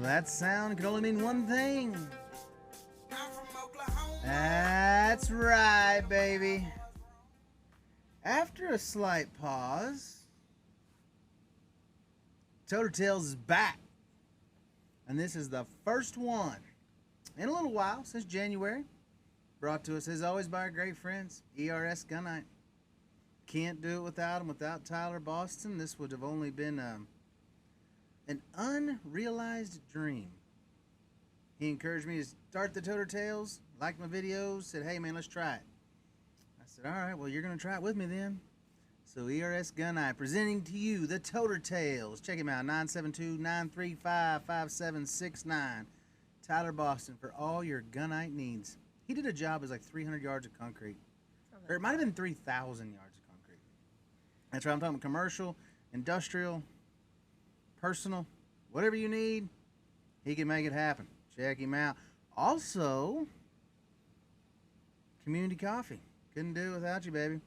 that sound can only mean one thing. That's right, baby. After a slight pause, Toter Tales is back. And this is the first one in a little while, since January. Brought to us, as always, by our great friends, ERS Gunite. Can't do it without them. Without Tyler Boston, this would have only been an unrealized dream. He encouraged me to start the Toter Tales, liked my videos, said, hey man, let's try it. I said, all right, well, you're going to try it with me then. So ERS Gunite presenting to you the Toter Tales. Check him out, 972-935-5769. Tyler Boston for all your gunite needs. He did a job as like 300 yards of concrete. Or it might have been 3,000 yards of concrete. That's right, I'm talking commercial, industrial, personal, whatever you need, he can make it happen. Check him out. Also, community coffee. Couldn't do it without you, baby.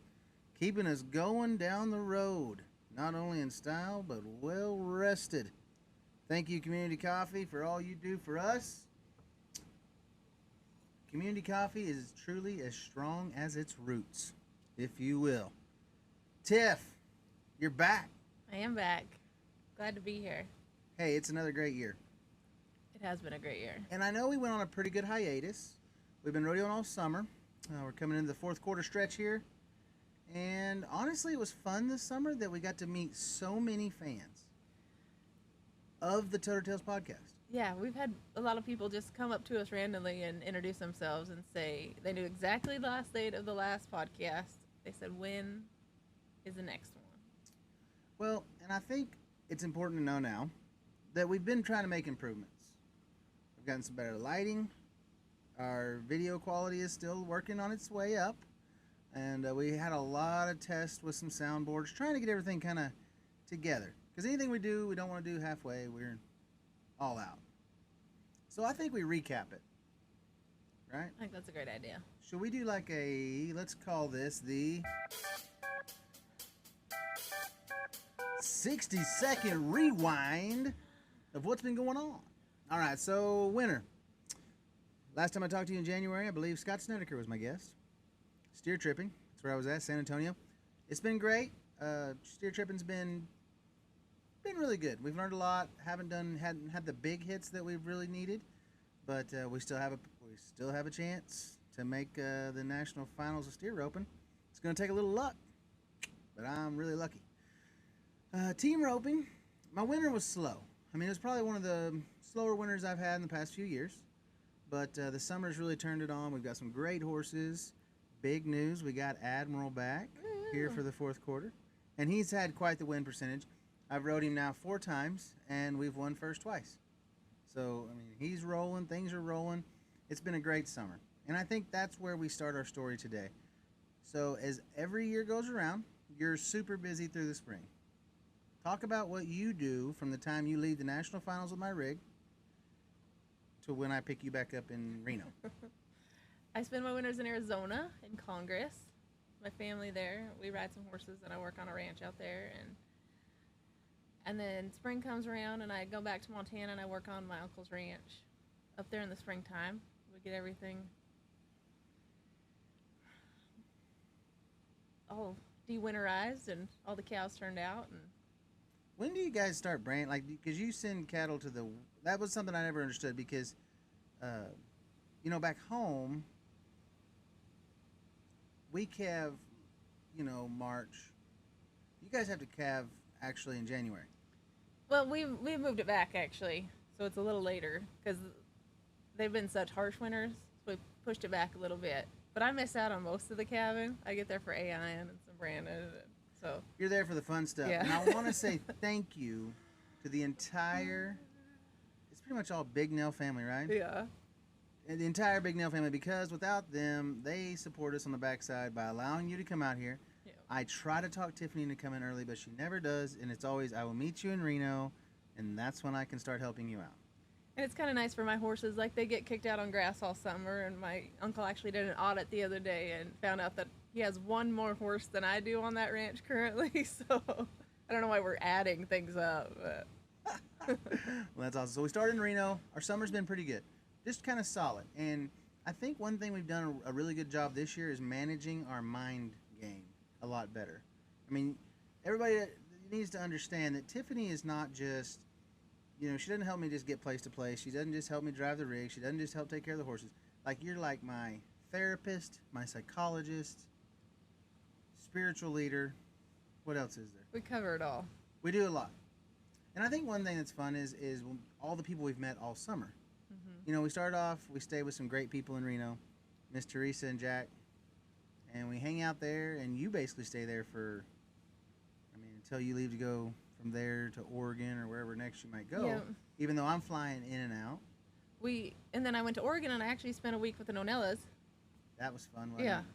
Keeping us going down the road, not only in style, but well rested. Thank you, Community Coffee, for all you do for us. Community Coffee is truly as strong as its roots, if you will. Tiff, you're back. I am back. Glad to be here. Hey, it's another great year. It has been a great year. And I know we went on a pretty good hiatus. We've been rodeoing all summer. We're coming into the fourth quarter stretch here. And honestly, it was fun this summer that we got to meet so many fans of the Toter Tales podcast. Yeah, we've had a lot of people just come up to us randomly and introduce themselves and say they knew exactly the last date of the last podcast. They said, when is the next one? Well, and I think it's important to know now that we've been trying to make improvements. We've gotten some better lighting. Our video quality is still working on its way up. And we had a lot of tests with some soundboards, trying to get everything kind of together. Because anything we do, we don't want to do halfway. We're all out. So I think we recap it. Right? I think that's a great idea. Should we do like let's call this the 60-second rewind of what's been going on. All right, so winter. Last time I talked to you in January, I believe Scott Snedeker was my guest. Steer tripping, that's where I was at, San Antonio. It's been great. Steer tripping's been really good. We've learned a lot. Hadn't had the big hits that we've really needed, but we still have a chance to make the national finals of steer roping. It's going to take a little luck, but I'm really lucky. Team roping, my winter was slow. I mean, it was probably one of the slower winters I've had in the past few years, but the summer's really turned it on. We've got some great horses. Big news, we got Admiral back here for the fourth quarter, and he's had quite the win percentage. I've rode him now 4 times, and we've won first twice. So, I mean, he's rolling, things are rolling. It's been a great summer, and I think that's where we start our story today. So, as every year goes around, you're super busy through the spring. Talk about what you do from the time you leave the national finals with my rig to when I pick you back up in Reno. I spend my winters in Arizona, in Congress. My family there. We ride some horses, and I work on a ranch out there. And then spring comes around, and I go back to Montana, and I work on my uncle's ranch up there in the springtime. We get everything all de-winterized, and all the cows turned out. And when do you guys start brand because you send cattle to the? That was something I never understood because, back home. We calve, March. You guys have to calve actually in January. Well, we moved it back actually, so it's a little later because they've been such harsh winters. So we pushed it back a little bit, but I miss out on most of the calving. I get there for AIN and some Brandon, so you're there for the fun stuff. Yeah. And I want to say thank you to the entire. It's pretty much all Big Nail family, right? Yeah. And the entire Big Nail family, because without them, they support us on the backside by allowing you to come out here. Yeah. I try to talk Tiffany into coming early, but she never does, and it's always, I will meet you in Reno, and that's when I can start helping you out. And it's kind of nice for my horses. Like, they get kicked out on grass all summer, and my uncle actually did an audit the other day and found out that he has one more horse than I do on that ranch currently, so I don't know why we're adding things up. But Well, that's awesome. So we started in Reno. Our summer's been pretty good, just kind of solid. And I think one thing we've done a really good job this year is managing our mind game a lot better. I mean, everybody needs to understand that Tiffany is not just, she doesn't help me just get place to place. She doesn't just help me drive the rig. She doesn't just help take care of the horses. Like, you're like my therapist, my psychologist, spiritual leader. What else is there? We cover it all. We do a lot. And I think one thing that's fun is all the people we've met all summer. We started off, we stayed with some great people in Reno, Miss Teresa and Jack, and we hang out there, and you basically stay there for, until you leave to go from there to Oregon or wherever next you might go, Yeah. even though I'm flying in and out. And then I went to Oregon, and I actually spent a week with the Nonellas. That was fun, wasn't Yeah. it?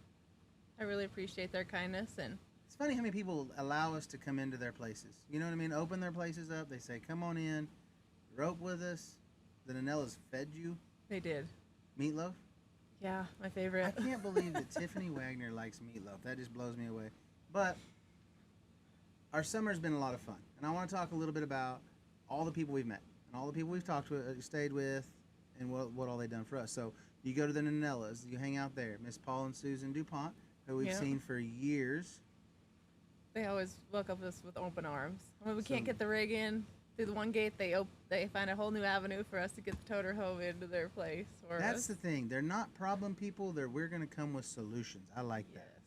I really appreciate their kindness, and It's funny how many people allow us to come into their places. You know what I mean? Open their places up. They say, come on in, rope with us. The Nanellas fed you they did. meatloaf. Yeah, my I favorite. can't believe that Tiffany Wagner likes meatloaf. That just blows me away. But our summer's been a lot of fun. And I want to talk a little bit about all the people we've met and all the people we've talked to, stayed with, and what all they've done for us. So you go to the Nanellas, you hang out there. Miss Paul and Susan DuPont, who we've Yeah. seen for years. They always welcome us with open arms. When we So- can't get the rig in through the one gate, they find a whole new avenue for us to get the toter home into their place. For That's us. the thing. They're not problem people. We're going to come with solutions. I like that. Yes.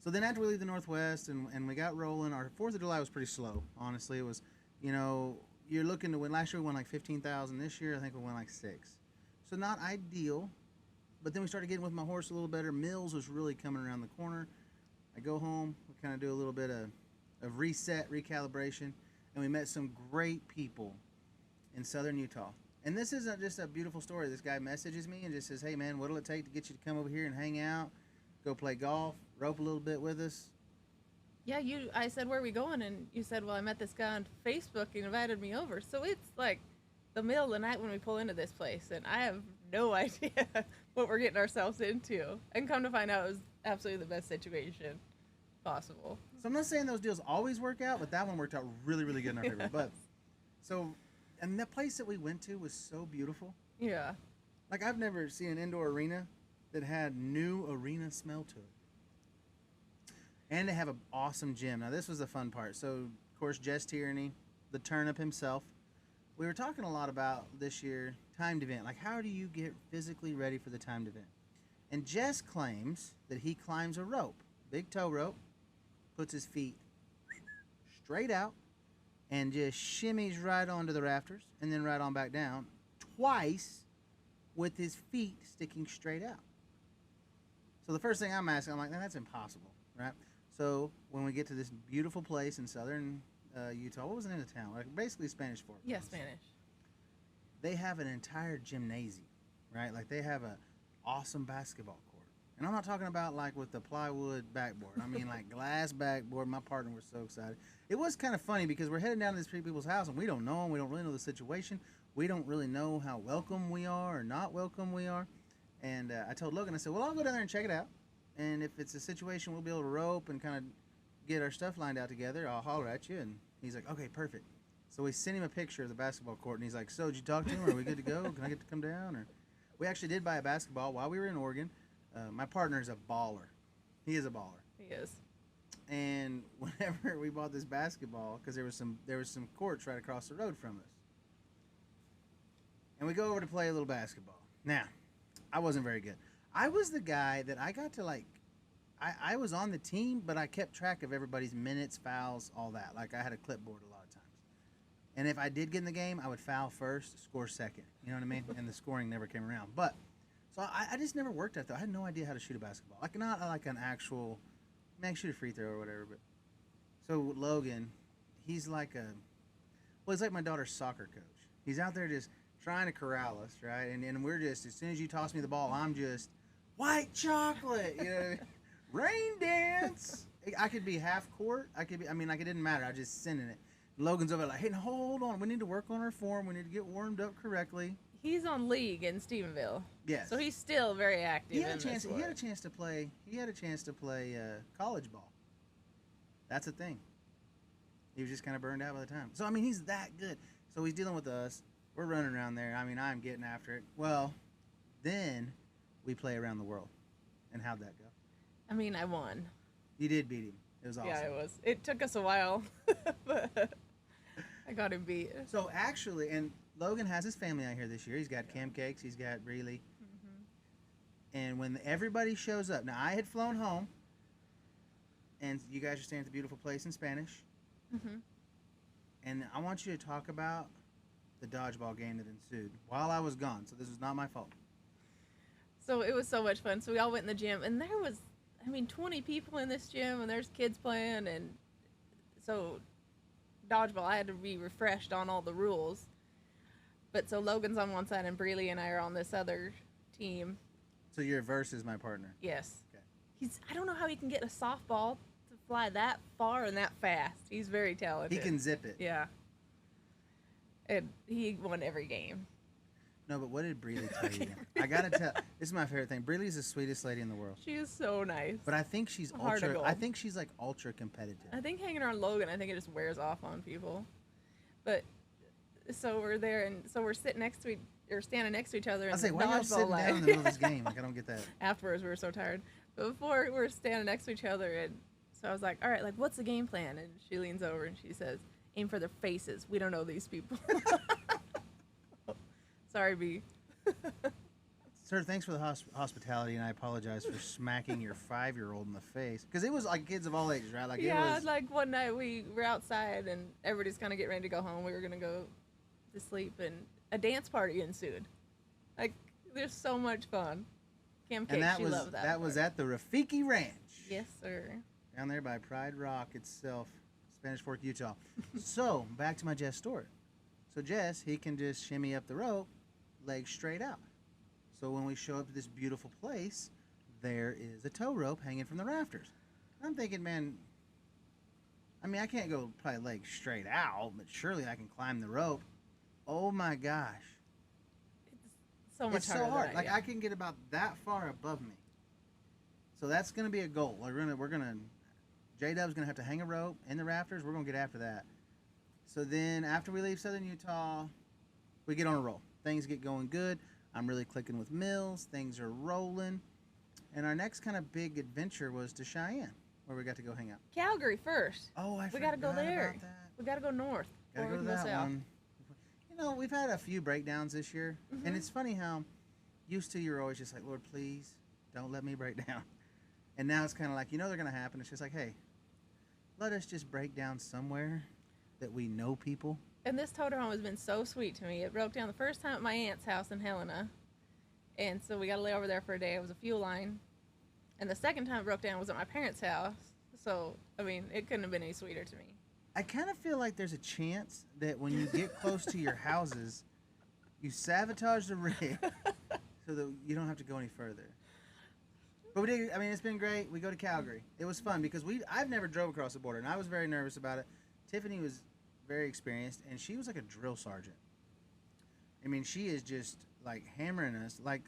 So then after we leave the Northwest and we got rolling, our 4th of July was pretty slow. Honestly, it was, you're looking to win. Last year we won like 15,000. This year I think we won like 6. So not ideal. But then we started getting with my horse a little better. Mills was really coming around the corner. I go home. We kind of do a little bit of reset, recalibration. And we met some great people in southern Utah. And this isn't just a beautiful story. This guy messages me and just says, hey, man, what'll it take to get you to come over here and hang out, go play golf, rope a little bit with us? Yeah, I said, where are we going? And you said, well, I met this guy on Facebook and invited me over. So it's like the middle of the night when we pull into this place, and I have no idea what we're getting ourselves into. And come to find out, it was absolutely the best situation possible. So I'm not saying those deals always work out, but that one worked out really, really good in our favor. But and the place that we went to was so beautiful. Yeah. Like, I've never seen an indoor arena that had new arena smell to it. And they have an awesome gym. Now, this was the fun part. So, of course, Jess Tierney, the turnip himself. We were talking a lot about this year timed event. Like, how do you get physically ready for the timed event? And Jess claims that he climbs a rope, big tow rope, puts his feet straight out, and just shimmies right onto the rafters and then right on back down twice with his feet sticking straight out. So the first thing I'm asking, I'm like, that's impossible, right? So when we get to this beautiful place in southern Utah, what was the name of the town? Like, basically Spanish Fork. Yeah, Spanish. They have an entire gymnasium, right? Like, they have an awesome basketball court. And I'm not talking about like with the plywood backboard. I mean like glass backboard. My partner was so excited. It was kind of funny because we're heading down to these people's house and we don't know them. We don't really know the situation. We don't really know how welcome we are or not welcome we are. And I told Logan, I said, well, I'll go down there and check it out. And if it's a situation we'll be able to rope and kind of get our stuff lined out together, I'll holler at you. And he's like, okay, perfect. So we sent him a picture of the basketball court and he's like, so did you talk to him? Are we good to go? Can I get to come down? Or we actually did buy a basketball while we were in Oregon. My partner is a baller. He is a baller. He is. And whenever we bought this basketball, because there was some courts right across the road from us, and we go over to play a little basketball. Now, I wasn't very good. I was the guy that I got to like. I was on the team, but I kept track of everybody's minutes, fouls, all that. Like, I had a clipboard a lot of times. And if I did get in the game, I would foul first, score second. You know what I mean? And the scoring never came around. But so I just never worked at that. I had no idea how to shoot a basketball. Like, not like an actual, man, shoot a free throw or whatever. But so Logan, he's like he's like my daughter's soccer coach. He's out there just trying to corral us, right? And we're just, as soon as you toss me the ball, I'm just white chocolate, you know, rain dance. I could be half court. Like, it didn't matter. I just sending it. Logan's over like, hey, hold on. We need to work on our form. We need to get warmed up correctly. He's on league in Stephenville. Yes. So he's still very active. He had a chance to play. He had a chance to play college ball. That's a thing. He was just kind of burned out by the time. So I mean, he's that good. So he's dealing with us. We're running around there. I mean, I'm getting after it. Well, then we play around the world. And how'd that go? I mean, I won. You did beat him. It was awesome. Yeah, it was. It took us a while, but I got him beat. So actually, and Logan has his family out here this year. He's got Cam Cakes. He's got Breely. And when everybody shows up, now I had flown home, and you guys are staying at the beautiful place in Spanish. And I want you to talk about the dodgeball game that ensued while I was gone. So this was not my fault. So it was so much fun. So we all went in the gym, and there was, 20 people in this gym, and there's kids playing, and so dodgeball, I had to be refreshed on all the rules. But so Logan's on one side, and Breely and I are on this other team. So you're versus my partner. Yes. Okay. I don't know how he can get a softball to fly that far and that fast. He's very talented. He can zip it. Yeah. And he won every game. No, but what did Breely tell you? I gotta tell. This is my favorite thing. Breely's the sweetest lady in the world. She is so nice. But I think she's ultra. I think she's like ultra competitive. I think hanging around Logan, I think it just wears off on people. But so we're there, and so we're sitting next to standing next to each other. I say, why are y'all sitting down in the middle of this game? Like, I don't get that. Afterwards, we were so tired. But before, we were standing next to each other, and so I was like, all right, like, what's the game plan? And she leans over and she says, aim for their faces. We don't know these people. Sorry, B. Sir, thanks for the hospitality, and I apologize for smacking your 5-year-old in the face. Because it was like kids of all ages, right? Like, yeah, it was... like one night we were outside, and everybody's kind of getting ready to go home. We were going to go to sleep, and a dance party ensued. Like, there's so much fun. Cam Cake, she loved that. That was at the Rafiki Ranch. Yes, sir. Down there by Pride Rock itself, Spanish Fork, Utah. So, back to my Jess story. So Jess, he can just shimmy up the rope, legs straight out. So when we show up to this beautiful place, there is a tow rope hanging from the rafters. I'm thinking, man, I mean, I can't go probably legs straight out, but surely I can climb the rope. Oh my gosh. It's so much it's harder so hard. than Like, yeah. I can get about that far above me. So that's going to be a goal. Like, we're gonna J-Dub's going to have to hang a rope in the rafters. We're going to get after that. So then after we leave Southern Utah, we get on a roll. Things get going good. I'm really clicking with Mills. Things are rolling. And our next kind of big adventure was to Cheyenne, where we got to go hang out. Calgary first. Oh, I We forgot got to go there. about that. We got to go north. Gotta before go we to can that south. one. You know, we've had a few breakdowns this year. And it's funny how used to you're always just like, Lord, please don't let me break down. And now it's kind of like, you know they're going to happen. It's just like, hey, let us just break down somewhere that we know people. And this toter home has been so sweet to me. It broke down the first time at my aunt's house in Helena. And so we got to lay over there for a day. It was a fuel line. And the second time it broke down was at my parents' house. So, I mean, it couldn't have been any sweeter to me. I kind of feel like there's a chance that when you get close to your houses, you sabotage the rig so that you don't have to go any further. But we did. I mean, it's been great. We go to Calgary. It was fun because I've never drove across the border, and I was very nervous about it. Tiffany was very experienced, and she was like a drill sergeant. I mean, she is just like hammering us, like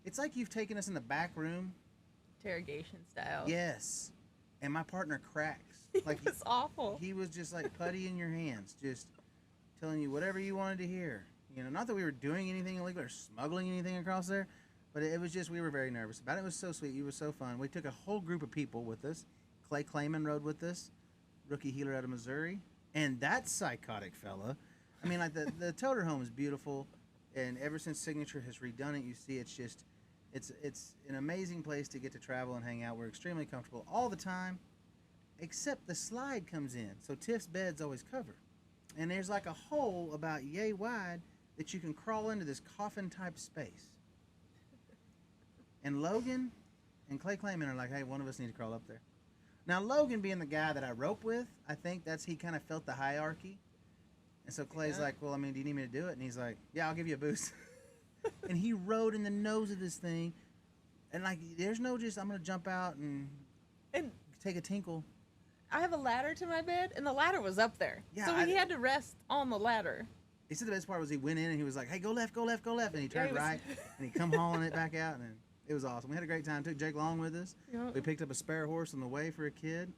it's like you've taken us in the back room. Interrogation style. Yes, and my partner cracks. Like It's awful. He was just like putty in your hands, just telling you whatever you wanted to hear. You know, not that we were doing anything illegal or smuggling anything across there, but it was just we were very nervous about it. It was so sweet. It was so fun. We took a whole group of people with us. Clay Clayman rode with us, rookie healer out of Missouri, and that psychotic fella. I mean, like the Toter home is beautiful, and ever since Signature has redone it, you see it's just it's an amazing place to get to travel and hang out. We're extremely comfortable all the time, except the slide comes in, so Tiff's bed's always covered, and there's like a hole about yay wide that you can crawl into this coffin type space. And Logan and Clay Clayman are like, hey, one of us need to crawl up there. Now Logan being the guy that I rope with, I think he kind of felt the hierarchy. And so Clay's like, well, I mean, do you need me to do it? And he's like, yeah, I'll give you a boost. And he rode in the nose of this thing. And like, there's no just, I'm going to jump out and take a tinkle. I have a ladder to my bed, and the ladder was up there. Yeah, so he had to rest on the ladder. He said the best part was he went in and he was like, hey, go left, go left, go left. And he turned right and he come hauling it back out. And it was awesome. We had a great time. Took Jake Long with us. Yep. We picked up a spare horse on the way for a kid.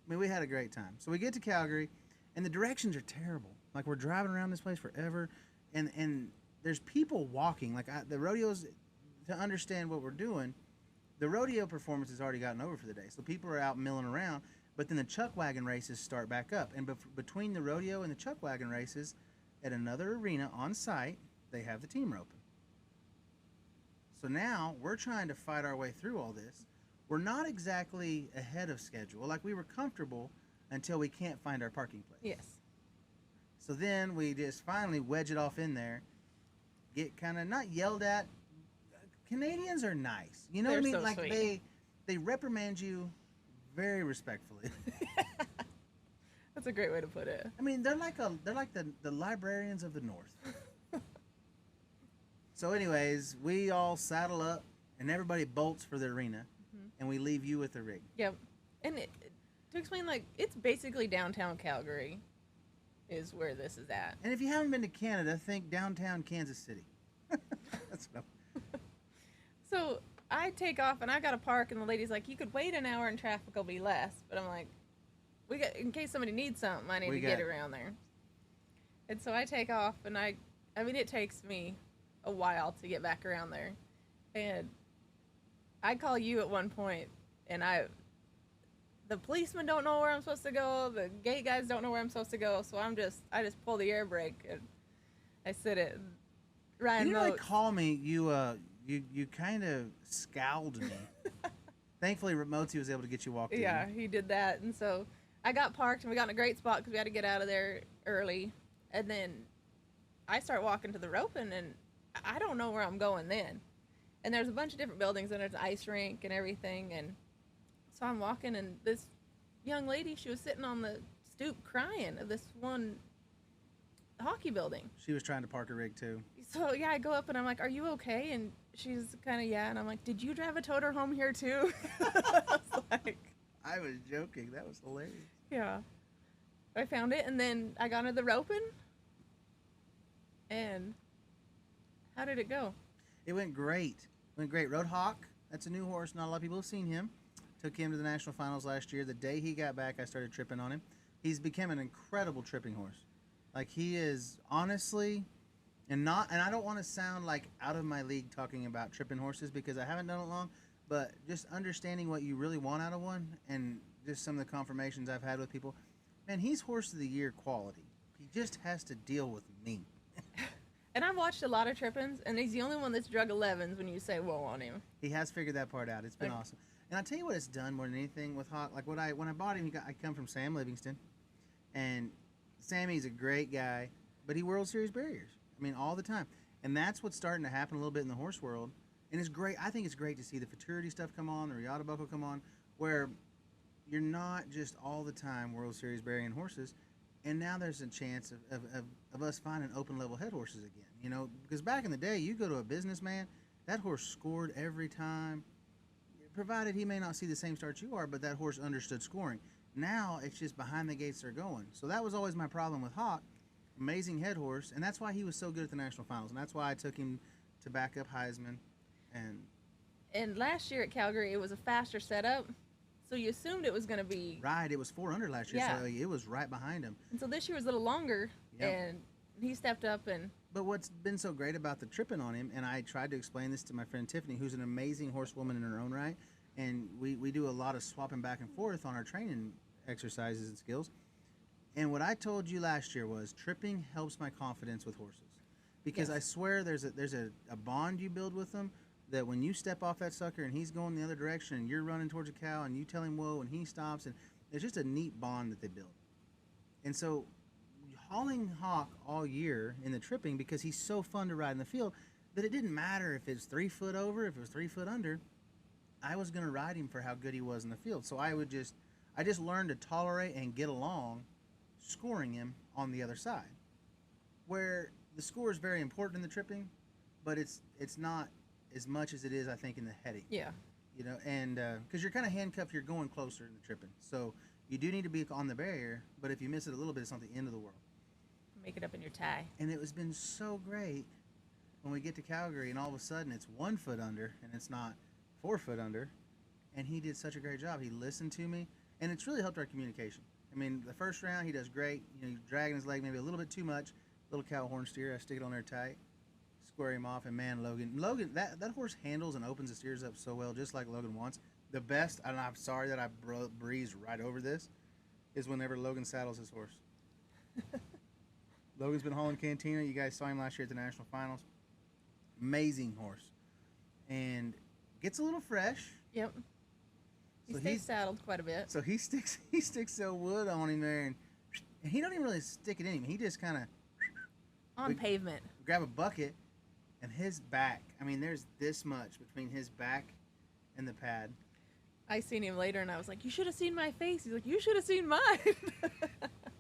I mean, we had a great time. So we get to Calgary, and the directions are terrible. Like we're driving around this place forever, and there's people walking. Like the rodeos, to understand what we're doing, the rodeo performance has already gotten over for the day. So people are out milling around, but then the chuck wagon races start back up. And between the rodeo and the chuck wagon races, at another arena on site, they have the team roping. So now we're trying to fight our way through all this. We're not exactly ahead of schedule. Like we were comfortable until we can't find our parking place. Yes. So then we just finally wedge it off in there, get kind of not yelled at. Canadians are nice. You know what I mean? So like sweet. they reprimand you very respectfully. That's a great way to put it. I mean, they're like the librarians of the North. So anyways, we all saddle up and everybody bolts for the arena, and we leave you with the rig. Yep. And to explain, like, it's basically downtown Calgary is where this is at. And if you haven't been to Canada, think downtown Kansas City. That's what So I take off and I got to park, and the lady's like, "You could wait an hour and traffic will be less." But I'm like, in case somebody needs something, I need to get around there. And so I take off, and I mean, it takes me a while to get back around there. And I call you at one point, and the policemen don't know where I'm supposed to go. The gate guys don't know where I'm supposed to go. So I just pull the air brake and I sit it. Ryan, you didn't really call me. You kind of scowled me. Thankfully, Moti was able to get you walked in. Yeah, he did that. And so I got parked, and we got in a great spot because we had to get out of there early. And then I start walking to the roping, and I don't know where I'm going then. And there's a bunch of different buildings, and there's an ice rink and everything. And so I'm walking, and this young lady, she was sitting on the stoop crying of this one hockey building. She was trying to park a rig too. So yeah, I go up and I'm like, "Are you okay?" And she's kind of, yeah. And I'm like, "Did you drive a toter home here too?" I was joking. That was hilarious. Yeah. I found it, and then I got into the roping. And how did it go? It went great. Road Hawk, that's a new horse. Not a lot of people have seen him. Took him to the national finals last year. The day he got back, I started tripping on him. He's become an incredible tripping horse. Like he is honestly, and I don't want to sound like out of my league talking about tripping horses because I haven't done it long, but just understanding what you really want out of one and just some of the confirmations I've had with people. Man, he's horse of the year quality. He just has to deal with me. And I've watched a lot of trippings, and he's the only one that's drug 11s when you say whoa on him. He has figured that part out. It's been awesome. And I'll tell you what it's done more than anything with Hawk. Like when I bought him, I come from Sam Livingston, and Sammy's a great guy, but he World Series barriers. I mean, all the time. And that's what's starting to happen a little bit in the horse world. And it's great. I think it's great to see the futurity stuff come on, the Riata buckle come on, where you're not just all the time World Series burying horses. And now there's a chance of us finding open level head horses again. You know, because back in the day, you go to a businessman, that horse scored every time, provided he may not see the same starts you are, but that horse understood scoring. Now it's just behind the gates they're going. So that was always my problem with Hawk. Amazing head horse, and that's why he was so good at the national finals, and that's why I took him to back up Heisman. And last year at Calgary, it was a faster setup, so you assumed it was going to be right. It was 4 under last year, yeah. So it was right behind him. And so this year was a little longer, and he stepped up. And but what's been so great about the tripping on him, and I tried to explain this to my friend Tiffany, who's an amazing horsewoman in her own right, and we do a lot of swapping back and forth on our training exercises and skills. And what I told you last year was tripping helps my confidence with horses, because I swear there's a bond you build with them that when you step off that sucker and he's going the other direction and you're running towards a cow and you tell him whoa and he stops, and there's just a neat bond that they build. And so hauling Hawk all year in the tripping, because he's so fun to ride in the field, that it didn't matter if it's 3 foot over, if it was 3 foot under, I was going to ride him for how good he was in the field. So I just learned to tolerate and get along scoring him on the other side, where the score is very important in the tripping, but it's not as much as it is, I think, in the heading. yeah, You know, and because you're kind of handcuffed, you're going closer in the tripping, so you do need to be on the barrier. But if you miss it a little bit, it's not the end of the world. make it up in your tie. And it has been so great when we get to Calgary, and all of a sudden it's 1 foot under, and it's not 4 foot under. And he did such a great job. He listened to me, and it's really helped our communication. I mean, the first round he does great. You know, he's dragging his leg maybe a little bit too much. Little cow horn steer. I stick it on there tight, square him off, and man, Logan, that horse handles and opens the steers up so well, just like Logan wants. The best, and I'm sorry that I breezed right over this, is whenever Logan saddles his horse. Logan's been hauling Cantina. You guys saw him last year at the national finals. Amazing horse, and gets a little fresh. Yep. He So stays saddled quite a bit. So he sticks the wood on him there, and he don't even really stick it in him. He just kind of on pavement. Grab a bucket, and his back. I mean, there's this much between his back and the pad. I seen him later, and I was like, "You should have seen my face." He's like, "You should have seen mine."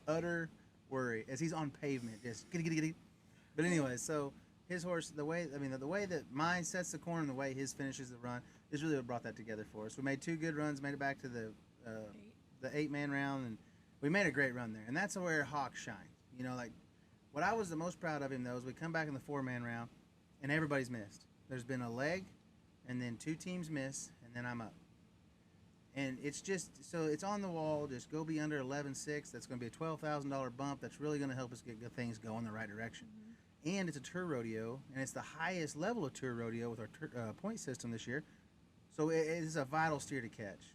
Utter worry as he's on pavement, just get. But anyway, so his horse, the way that mine sets the corner and the way his finishes the run is really what brought that together for us. We made 2 good runs, made it back to the 8-man round, and we made a great run there. And that's where Hawk shines. You know, like what I was the most proud of him though is we come back in the 4-man round, and everybody's missed. There's been a leg, and then 2 teams miss, and then I'm up. And it's just, so it's on the wall, just go be under 11.6. That's going to be a $12,000 bump. That's really going to help us get good things going the right direction. Mm-hmm. And it's a tour rodeo, and it's the highest level of tour rodeo with our point system this year. So it is a vital steer to catch.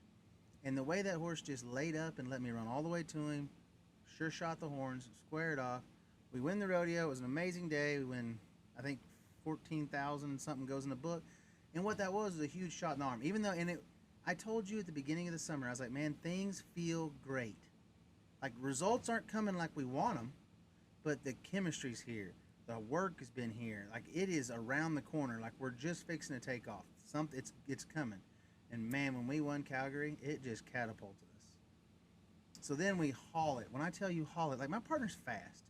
And the way that horse just laid up and let me run all the way to him, sure shot the horns, squared off. We win the rodeo. It was an amazing day. We win, I think, 14,000 something goes in the book. And what that was a huge shot in the arm. Even though, I told you at the beginning of the summer, I was like, man, things feel great. Like, results aren't coming like we want them, but the chemistry's here. The work has been here. Like, it is around the corner. Like, we're just fixing to take off. It's coming. And, man, when we won Calgary, it just catapulted us. So then we haul it. When I tell you haul it, like, my partner's fast.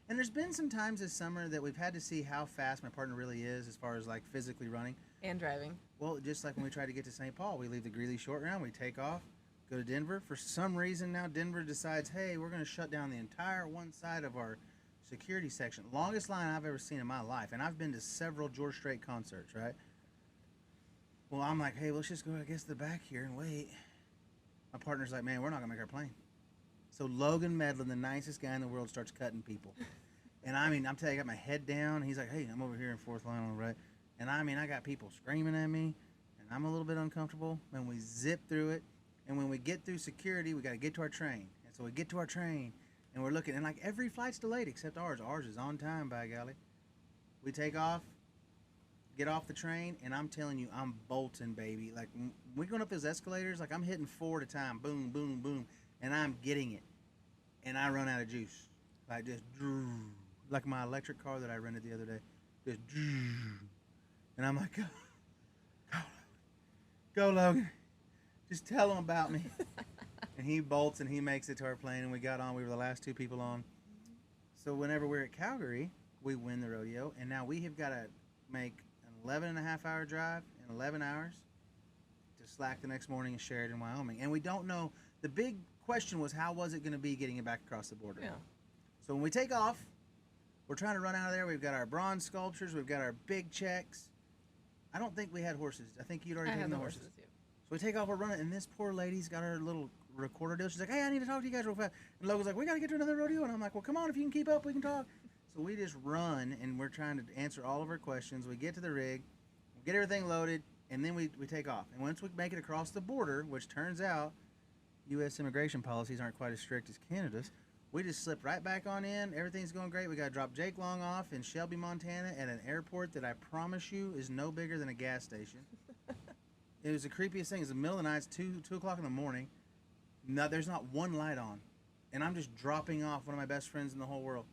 And there's been some times this summer that we've had to see how fast my partner really is as far as, like, physically running. And driving. Well, just like when we tried to get to St. Paul, we leave the Greeley short round, we take off, go to Denver. For some reason now, Denver decides, hey, we're going to shut down the entire one side of our security section. Longest line I've ever seen in my life. And I've been to several George Strait concerts, right? Well, I'm like, hey, let's just go, I guess, to the back here and wait. My partner's like, man, we're not going to make our plane. So Logan Medlin, the nicest guy in the world, starts cutting people. And I mean, I'm telling you, I got my head down. He's like, hey, I'm over here in 4th line on the right. And I mean, I got people screaming at me, and I'm a little bit uncomfortable. And we zip through it. And when we get through security, we got to get to our train. And so we get to our train, and we're looking, and like every flight's delayed except ours. Ours is on time, by golly. We take off, get off the train, and I'm telling you, I'm bolting, baby. Like, we're going up those escalators, like I'm hitting 4 at a time, boom, boom, boom, and I'm getting it. And I run out of juice. Like, just, like my electric car that I rented the other day. Just, and I'm like, go, Logan. Just tell him about me. And he bolts and he makes it to our plane, and we got on. We were the last 2 people on. So whenever we're at Calgary, we win the rodeo, and now we have got to make an 11.5-hour drive in 11 hours to Slack the next morning in Sheridan, Wyoming. And we don't know. The big question was, how was it going to be getting it back across the border? Yeah. So when we take off, we're trying to run out of there. We've got our bronze sculptures. We've got our big checks. I don't think we had horses. I think you'd already taken the horses. Yeah. So we take off, we're running, and this poor lady's got her little recorder deal. She's like, hey, I need to talk to you guys real fast. And Logan's like, we got to get to another rodeo. And I'm like, well, come on, if you can keep up, we can talk. So we just run, and we're trying to answer all of her questions. We get to the rig, we get everything loaded, and then we take off. And once we make it across the border, which turns out U.S. immigration policies aren't quite as strict as Canada's, we just slip right back on in. Everything's going great. We got to drop Jake Long off in Shelby, Montana at an airport that I promise you is no bigger than a gas station. It was the creepiest thing. It's the middle of the night. It's 2 o'clock in the morning. No, there's not one light on. And I'm just dropping off one of my best friends in the whole world.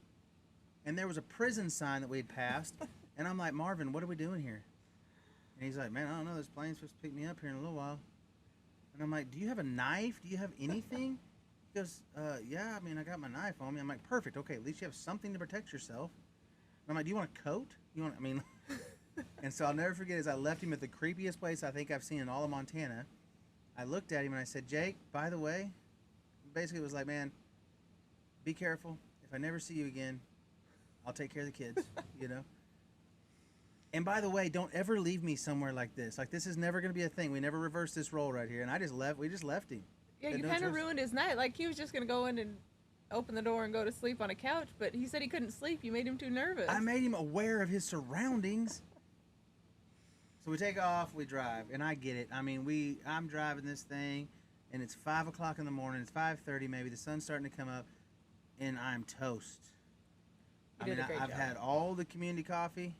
And there was a prison sign that we had passed. And I'm like, Marvin, what are we doing here? And he's like, man, I don't know. This plane's supposed to pick me up here in a little while. And I'm like, do you have a knife? Do you have anything? He goes, yeah, I mean, I got my knife on me. I'm like, perfect. Okay, at least you have something to protect yourself. And I'm like, do you want a coat? And so I'll never forget as I left him at the creepiest place I think I've seen in all of Montana. I looked at him and I said, Jake, by the way, basically it was like, man, be careful. If I never see you again, I'll take care of the kids, you know? And by the way, don't ever leave me somewhere like this. Like, this is never going to be a thing. We never reverse this role right here. And we just left him. Yeah, Had you no kind of choice. ruined his night. Like, he was just going to go in and open the door and go to sleep on a couch, but he said he couldn't sleep. You made him too nervous. I made him aware of his surroundings. So we take off, we drive, and I get it. I mean, I'm driving this thing, and it's 5 o'clock in the morning. It's 5:30 maybe. The sun's starting to come up, and I'm toast. You did a great I've job. had all the community coffee.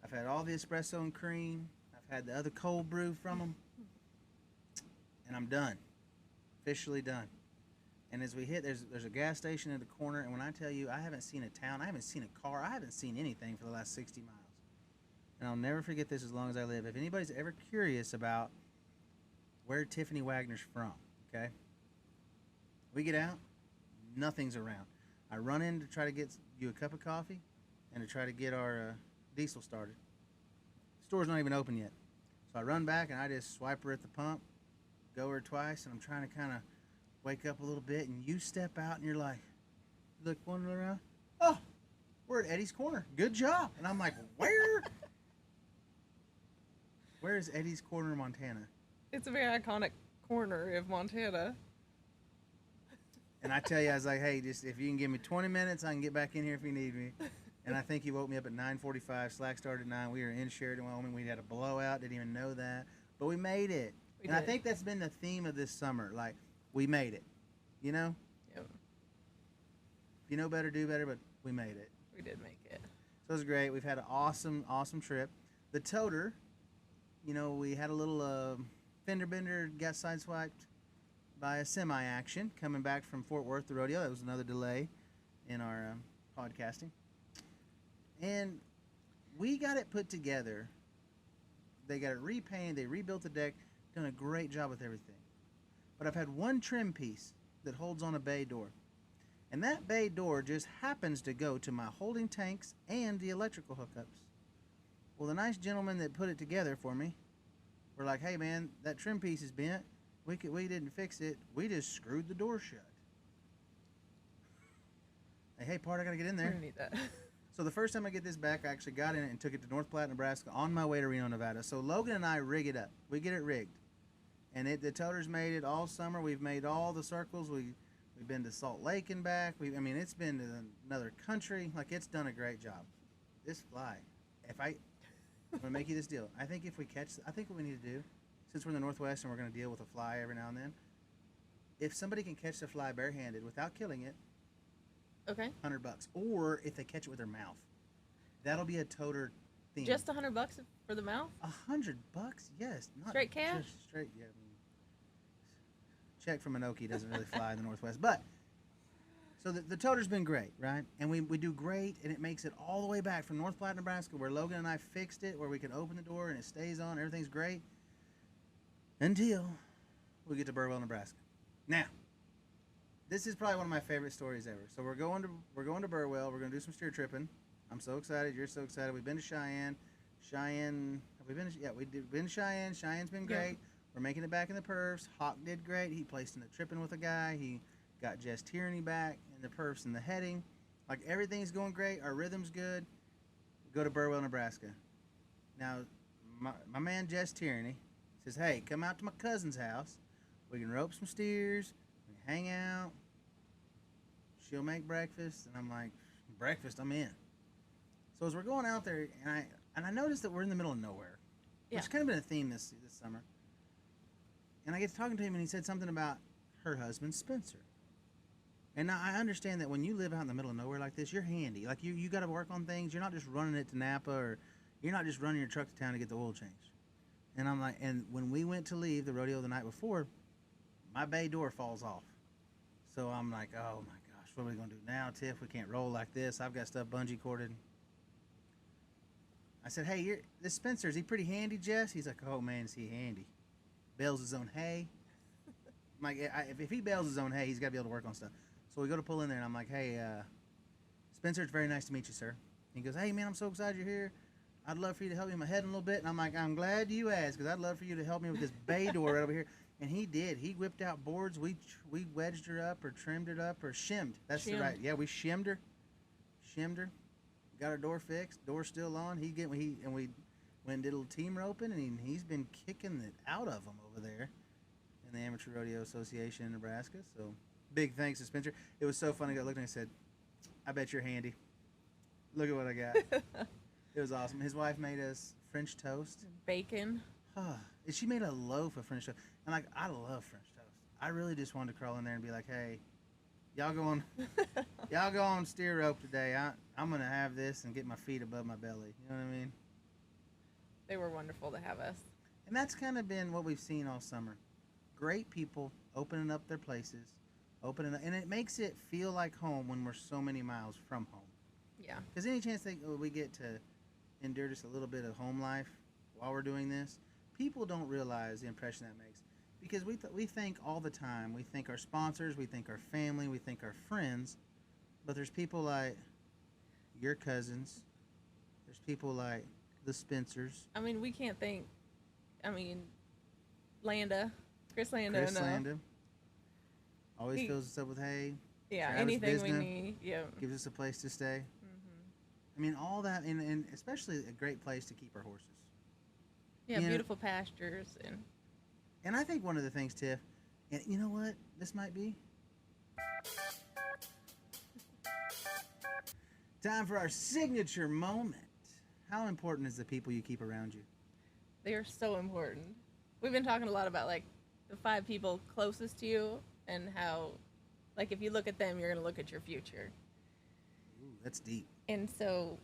I've had all the espresso and cream. I've had the other cold brew from them, and I'm done. Officially done. And as we hit, there's a gas station at the corner, and when I tell you, I haven't seen a town, I haven't seen a car, I haven't seen anything for the last 60 miles. And I'll never forget this as long as I live. If anybody's ever curious about where Tiffany Wagner's from, okay? We get out, nothing's around. I run in to try to get you a cup of coffee and to try to get our diesel started. The store's not even open yet. So I run back and I just swipe her at the pump, go her twice, and I'm trying to kind of wake up a little bit, and you step out and you're like, look, wandering around, oh, we're at Eddie's Corner. Good job. And I'm like, where? Where is Eddie's Corner, Montana? It's a very iconic corner of Montana. And I tell you, I was like, hey, just if you can give me 20 minutes, I can get back in here if you need me. And I think he woke me up at 9:45. Slack started at 9. We were in Sheridan, Wyoming. We had a blowout. Didn't even know that. But we made it. We and I did. think that's been the theme of this summer. Like, we made it. You know? Yep, If you know better, do better, but we made it. we did make it. So it was great. We've had an awesome, awesome trip. The Toter, you know, we had a little fender bender, got sideswiped by a semi action coming back from Fort Worth, the rodeo. That was another delay in our podcasting. And we got it put together. They got it repainted. They rebuilt the deck. Done a great job with everything. But I've had one trim piece that holds on a bay door. And that bay door just happens to go to my holding tanks and the electrical hookups. Well, the nice gentleman that put it together for me were like, hey, man, that trim piece is bent. We didn't fix it. We just screwed the door shut. Hey, Part, I got to get in We're there. gonna need that. So the first time I get this back, I actually got in it and took it to North Platte, Nebraska on my way to Reno, Nevada. So Logan and I rig it up. We get it rigged. And the Toter's made it all summer. We've made all the circles. We've been to Salt Lake and back. It's been to another country. Like, it's done a great job. This fly, I'm going to make you this deal. I think what we need to do, since we're in the Northwest and we're going to deal with a fly every now and then, if somebody can catch the fly barehanded without killing it, Okay. $100. Or if they catch it with their mouth, that'll be a Toter theme. Just $100 for the mouth? $100? Yes. Not Straight cash? just straight, yeah. Check from Anoki doesn't really fly in the Northwest. But, so the Toter's been great, right? And we do great, and it makes it all the way back from North Platte, Nebraska, where Logan and I fixed it, where we can open the door and it stays on. Everything's great. Until we get to Burwell, Nebraska. Now, this is probably one of my favorite stories ever. So we're going to Burwell. We're going to do some steer tripping. I'm so excited. You're so excited. We've been to Cheyenne. Have we been? Yeah, we've been to Cheyenne. Cheyenne's been great. Yeah. We're making it back in the perfs. Hawk did great. He placed in the tripping with a guy. He got Jess Tierney back in the perfs and the heading. Like, everything's going great. Our rhythm's good. We go to Burwell, Nebraska. Now, my man Jess Tierney says, hey, come out to my cousin's house. We can rope some steers. We can hang out. She'll make breakfast. And I'm like, breakfast? I'm in. So as we're going out there, and I noticed that we're in the middle of nowhere. Yeah. Which kind of been a theme this summer. And I get to talking to him, and he said something about her husband, Spencer. And now I understand that when you live out in the middle of nowhere like this, you're handy. Like, you got to work on things. You're not just running it to Napa, or you're not just running your truck to town to get the oil changed. And I'm like, and when we went to leave the rodeo the night before, my bay door falls off. So I'm like, oh my gosh, what are we going to do now, Tiff? We can't roll like this. I've got stuff bungee corded. I said, hey, this Spencer, is he pretty handy, Jess? He's like, oh man, is he handy? Bales his own hay. I'm like, if he bales his own hay, he's got to be able to work on stuff. So we go to pull in there, and I'm like, hey, Spencer, it's very nice to meet you, sir. He goes, hey, man, I'm so excited you're here. I'd love for you to help me with my head a little bit. And I'm like, I'm glad you asked, because I'd love for you to help me with this bay door right over here. And he did. He whipped out boards. We wedged her up, or trimmed it up, or shimmed. That's the right. Yeah, we shimmed her. Got our door fixed. Door's still on. We went and did a little team roping, and he's been kicking it out of them over there in the Amateur Rodeo Association in Nebraska. So big thanks to Spencer. It was so funny. I looked and I said, I bet you're handy. Look at what I got. It was awesome. His wife made us French toast. Bacon. And she made a loaf of French toast. And like, I love French toast. I really just wanted to crawl in there and be like, hey, y'all go on steer rope today. I'm going to have this and get my feet above my belly. You know what I mean? They were wonderful to have us. And that's kind of been what we've seen all summer. Great people opening up their places, and it makes it feel like home when we're so many miles from home. Yeah. Because any chance that we get to endure just a little bit of home life while we're doing this, people don't realize the impression that makes. Because we think all the time. We think our sponsors, we think our family, we think our friends, but there's people like your cousins. There's people like the Spencers. I mean, we can't think. I mean, Chris Landa. Chris Landa. Always fills us up with hay. Yeah, Travis anything we Bisna need. Yeah. Gives us a place to stay. Mm-hmm. I mean, all that, and especially a great place to keep our horses. Yeah, beautiful pastures. And I think one of the things, Tiff, and you know what this might be? Time for our signature moment. How important is the people you keep around you? They are so important. We've been talking a lot about like the 5 people closest to you and how, like, if you look at them, you're going to look at your future. Ooh, that's deep. And so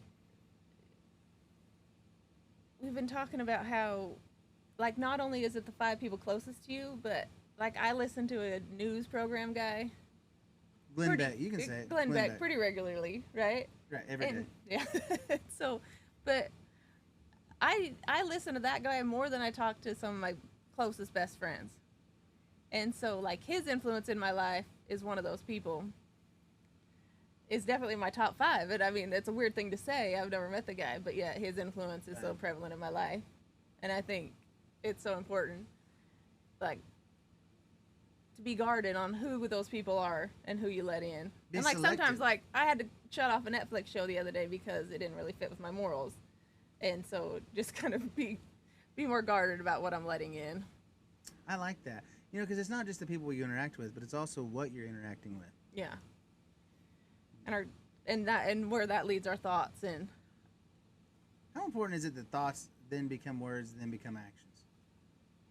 we've been talking about how, like, not only is it the 5 people closest to you, but like I listen to a news program guy. Glenn Beck, you can say it. Glenn Beck pretty regularly, right? Right, every day. Yeah. So, but I listen to that guy more than I talk to some of my closest best friends. And so, like, his influence in my life is one of those people. Is definitely my top 5. And I mean, it's a weird thing to say. I've never met the guy, but yeah, his influence is so prevalent in my life. And I think it's so important, like, to be guarded on who those people are and who you let in. And like selective. sometimes, like, I had to shut off a Netflix show the other day because it didn't really fit with my morals. And so just kind of be more guarded about what I'm letting in. I like that. You know, because it's not just the people you interact with, but it's also what you're interacting with. Yeah. And where that leads our thoughts. And how important is it that thoughts then become words, then become actions?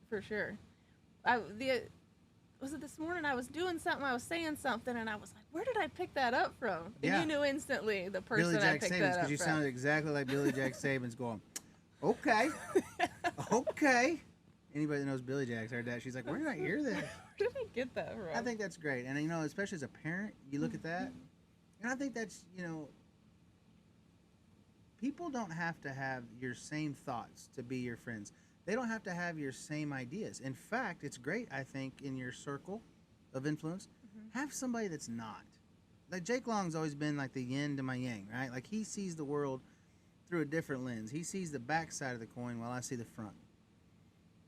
For sure. Was it this morning? I was doing something, I was saying something, and I was like, where did I pick that up from? And you knew instantly the person Billy I Jack picked Sabins, that up because you from. sounded exactly like Billy Jack Sabins going, okay, okay. Anybody that knows Billy Jack's heard that. She's like, where did I hear that? Where did I get that from? I think that's great. And, you know, especially as a parent, you look at that, and I think that's, you know, people don't have to have your same thoughts to be your friends. They don't have to have your same ideas. In fact, it's great, I think, in your circle of influence, have somebody that's not. Like Jake Long's always been like the yin to my yang, right? Like he sees the world through a different lens. He sees the back side of the coin while I see the front.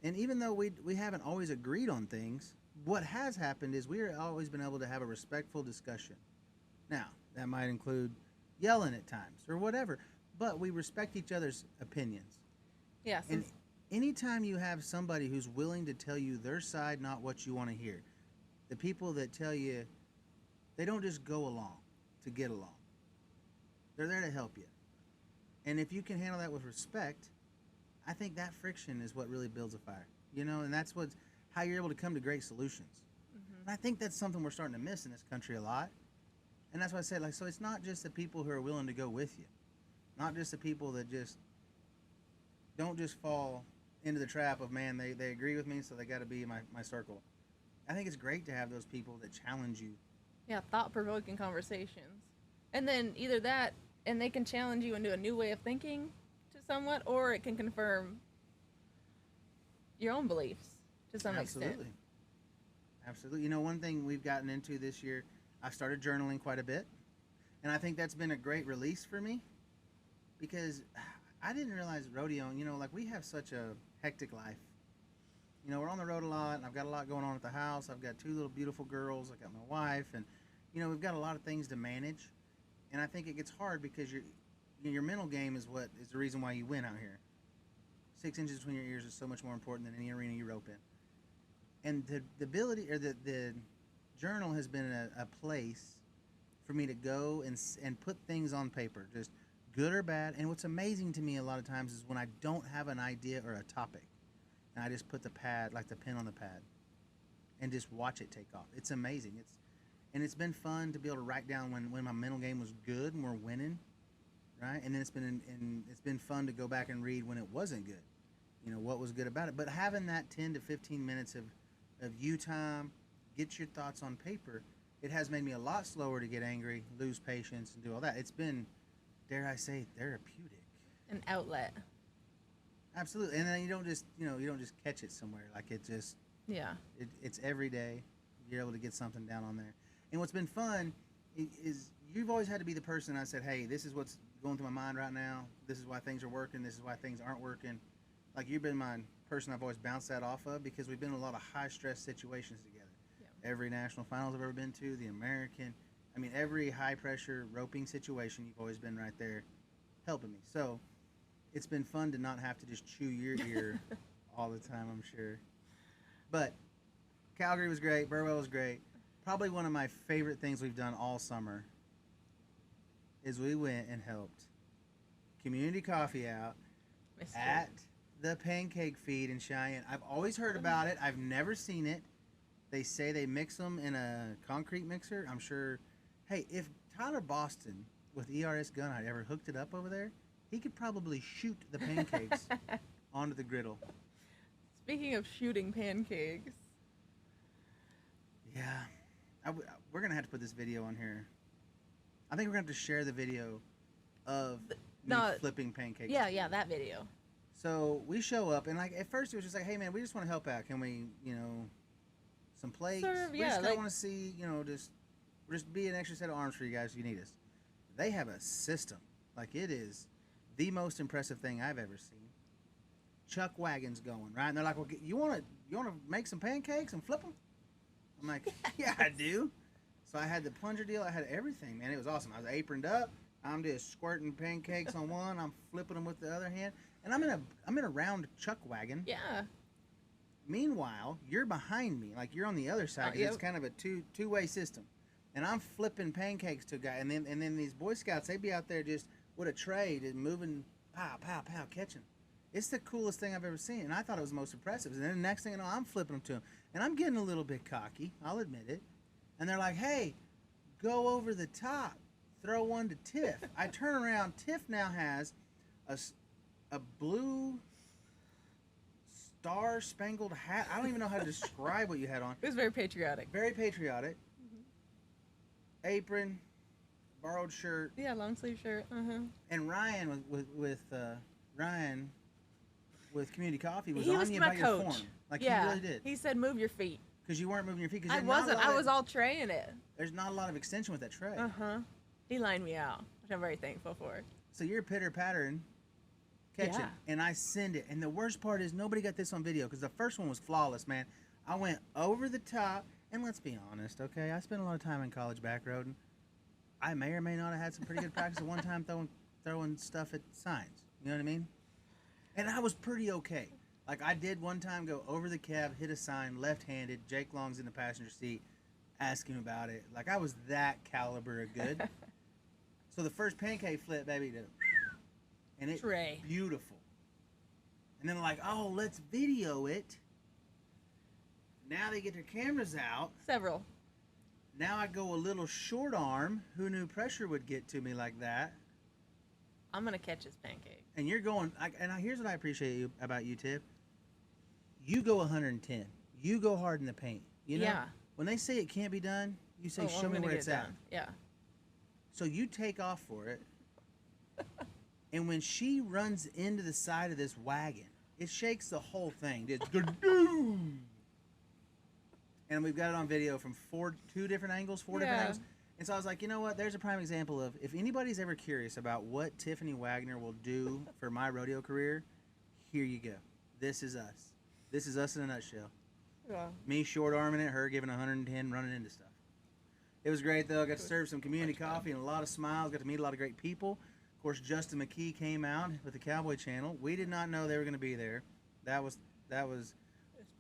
And even though we haven't always agreed on things, what has happened is we've always been able to have a respectful discussion. Now, that might include yelling at times or whatever, but we respect each other's opinions. Yes. And anytime you have somebody who's willing to tell you their side, not what you want to hear, the people that tell you, they don't just go along to get along. They're there to help you. And if you can handle that with respect, I think that friction is what really builds a fire. You know, and that's how you're able to come to great solutions. And I think that's something we're starting to miss in this country a lot. And that's why I said, like, so it's not just the people who are willing to go with you. Not just the people that just don't just fall into the trap of, man, they agree with me, so they got to be in my circle. I think it's great to have those people that challenge you. Yeah, thought-provoking conversations. And then either that, and they can challenge you into a new way of thinking to somewhat, or it can confirm your own beliefs to some extent. Absolutely. You know, one thing we've gotten into this year, I started journaling quite a bit. And I think that's been a great release for me because I didn't realize rodeo, you know, like we have such a hectic life. You know, we're on the road a lot, and I've got a lot going on at the house. I've got 2 little beautiful girls. I got my wife, and, you know, we've got a lot of things to manage. And I think it gets hard because your mental game is what is the reason why you win out here. 6 inches between your ears is so much more important than any arena you rope in. and the ability or the journal has been a place for me to go and put things on paper, just good or bad. And what's amazing to me a lot of times is when I don't have an idea or a topic, and I just put the pad, like the pen on the pad, and just watch it take off. It's amazing. It's been fun to be able to write down when my mental game was good and we're winning, right? And then it's been fun to go back and read when it wasn't good. You know what was good about it. But having that 10 to 15 minutes of you time, get your thoughts on paper, it has made me a lot slower to get angry, lose patience, and do all that. It's been, dare I say, therapeutic. An outlet. Absolutely. And then you don't just catch it somewhere. Like Yeah. It's every day. You're able to get something down on there. And what's been fun is you've always had to be the person I said, hey, this is what's going through my mind right now. This is why things are working. This is why things aren't working. Like, you've been my person I've always bounced that off of because we've been in a lot of high-stress situations together. Yeah. Every national finals I've ever been to, the American, every high-pressure roping situation, you've always been right there helping me. So it's been fun to not have to just chew your ear all the time, I'm sure. But Calgary was great. Burwell was great. Probably one of my favorite things we've done all summer is we went and helped Community Coffee out at the pancake feed in Cheyenne. I've always heard about it. I've never seen it. They say they mix them in a concrete mixer. I'm sure. Hey, if Tyler Boston with ERS Gunite ever hooked it up over there, he could probably shoot the pancakes onto the griddle. Speaking of shooting pancakes. Yeah. We're going to have to put this video on here. I think we're going to have to share the video of me flipping pancakes. Yeah, that video. So we show up, and at first it was just like, hey, man, we just want to help out. Can we, some plates? We just want to see, just be an extra set of arms for you guys if you need us. They have a system. It is the most impressive thing I've ever seen. Chuck wagons going, right? And they're like, well, you want to make some pancakes and flip them? I'm like, yeah, I do. So I had the plunger deal. I had everything, man. It was awesome. I was aproned up. I'm just squirting pancakes on one. I'm flipping them with the other hand. And I'm in a round chuck wagon. Yeah. Meanwhile, you're behind me, you're on the other side. Yep. It's kind of a two-way system, and I'm flipping pancakes to a guy, and then these Boy Scouts, they'd be out there just with a tray, just moving, pow, pow, pow, catching. It's the coolest thing I've ever seen, and I thought it was the most impressive. And then the next thing you know, I'm flipping them to them, and I'm getting a little bit cocky. I'll admit it. And they're like, "Hey, go over the top, throw one to Tiff." I turn around. Tiff now has a blue star-spangled hat. I don't even know how to describe what you had on. It was very patriotic. Very patriotic. Mm-hmm. Apron, borrowed shirt. Yeah, long sleeve shirt. And Ryan with Ryan with Community Coffee was he on was you my about coach. your form. He really did. He said, "Move your feet." Because you weren't moving your feet. I wasn't. I was all traying it. There's not a lot of extension with that tray. He lined me out, which I'm very thankful for. So you're pitter-pattering, catching, and I send it. And the worst part is nobody got this on video because the first one was flawless, man. I went over the top, and let's be honest, okay? I spent a lot of time in college backroading. I may or may not have had some pretty good practice at one time throwing stuff at signs. You know what I mean? And I was pretty okay. I did one time go over the cab, hit a sign, left-handed. Jake Long's in the passenger seat, ask him about it. I was that caliber of good. So the first pancake flip, baby, and it's beautiful. And then they're like, oh, let's video it. Now they get their cameras out. Several. Now I go a little short arm. Who knew pressure would get to me like that? I'm going to catch his pancake. And you're going, here's what I appreciate about you, Tiff. You go 110. You go hard in the paint. You know? Yeah. When they say it can't be done, you say, show me where it's at. Yeah. So you take off for it. And when she runs into the side of this wagon, it shakes the whole thing. Just and we've got it on video from four different angles. And so I was like, you know what? There's a prime example of if anybody's ever curious about what Tiffany Wagner will do for my rodeo career, here you go. This is us. This is us in a nutshell. Yeah. Me short arming it, her giving 110, running into stuff. It was great though. I got to serve some community coffee and a lot of smiles. Got to meet a lot of great people. Of course, Justin McKee came out with the Cowboy Channel. We did not know they were going to be there. That was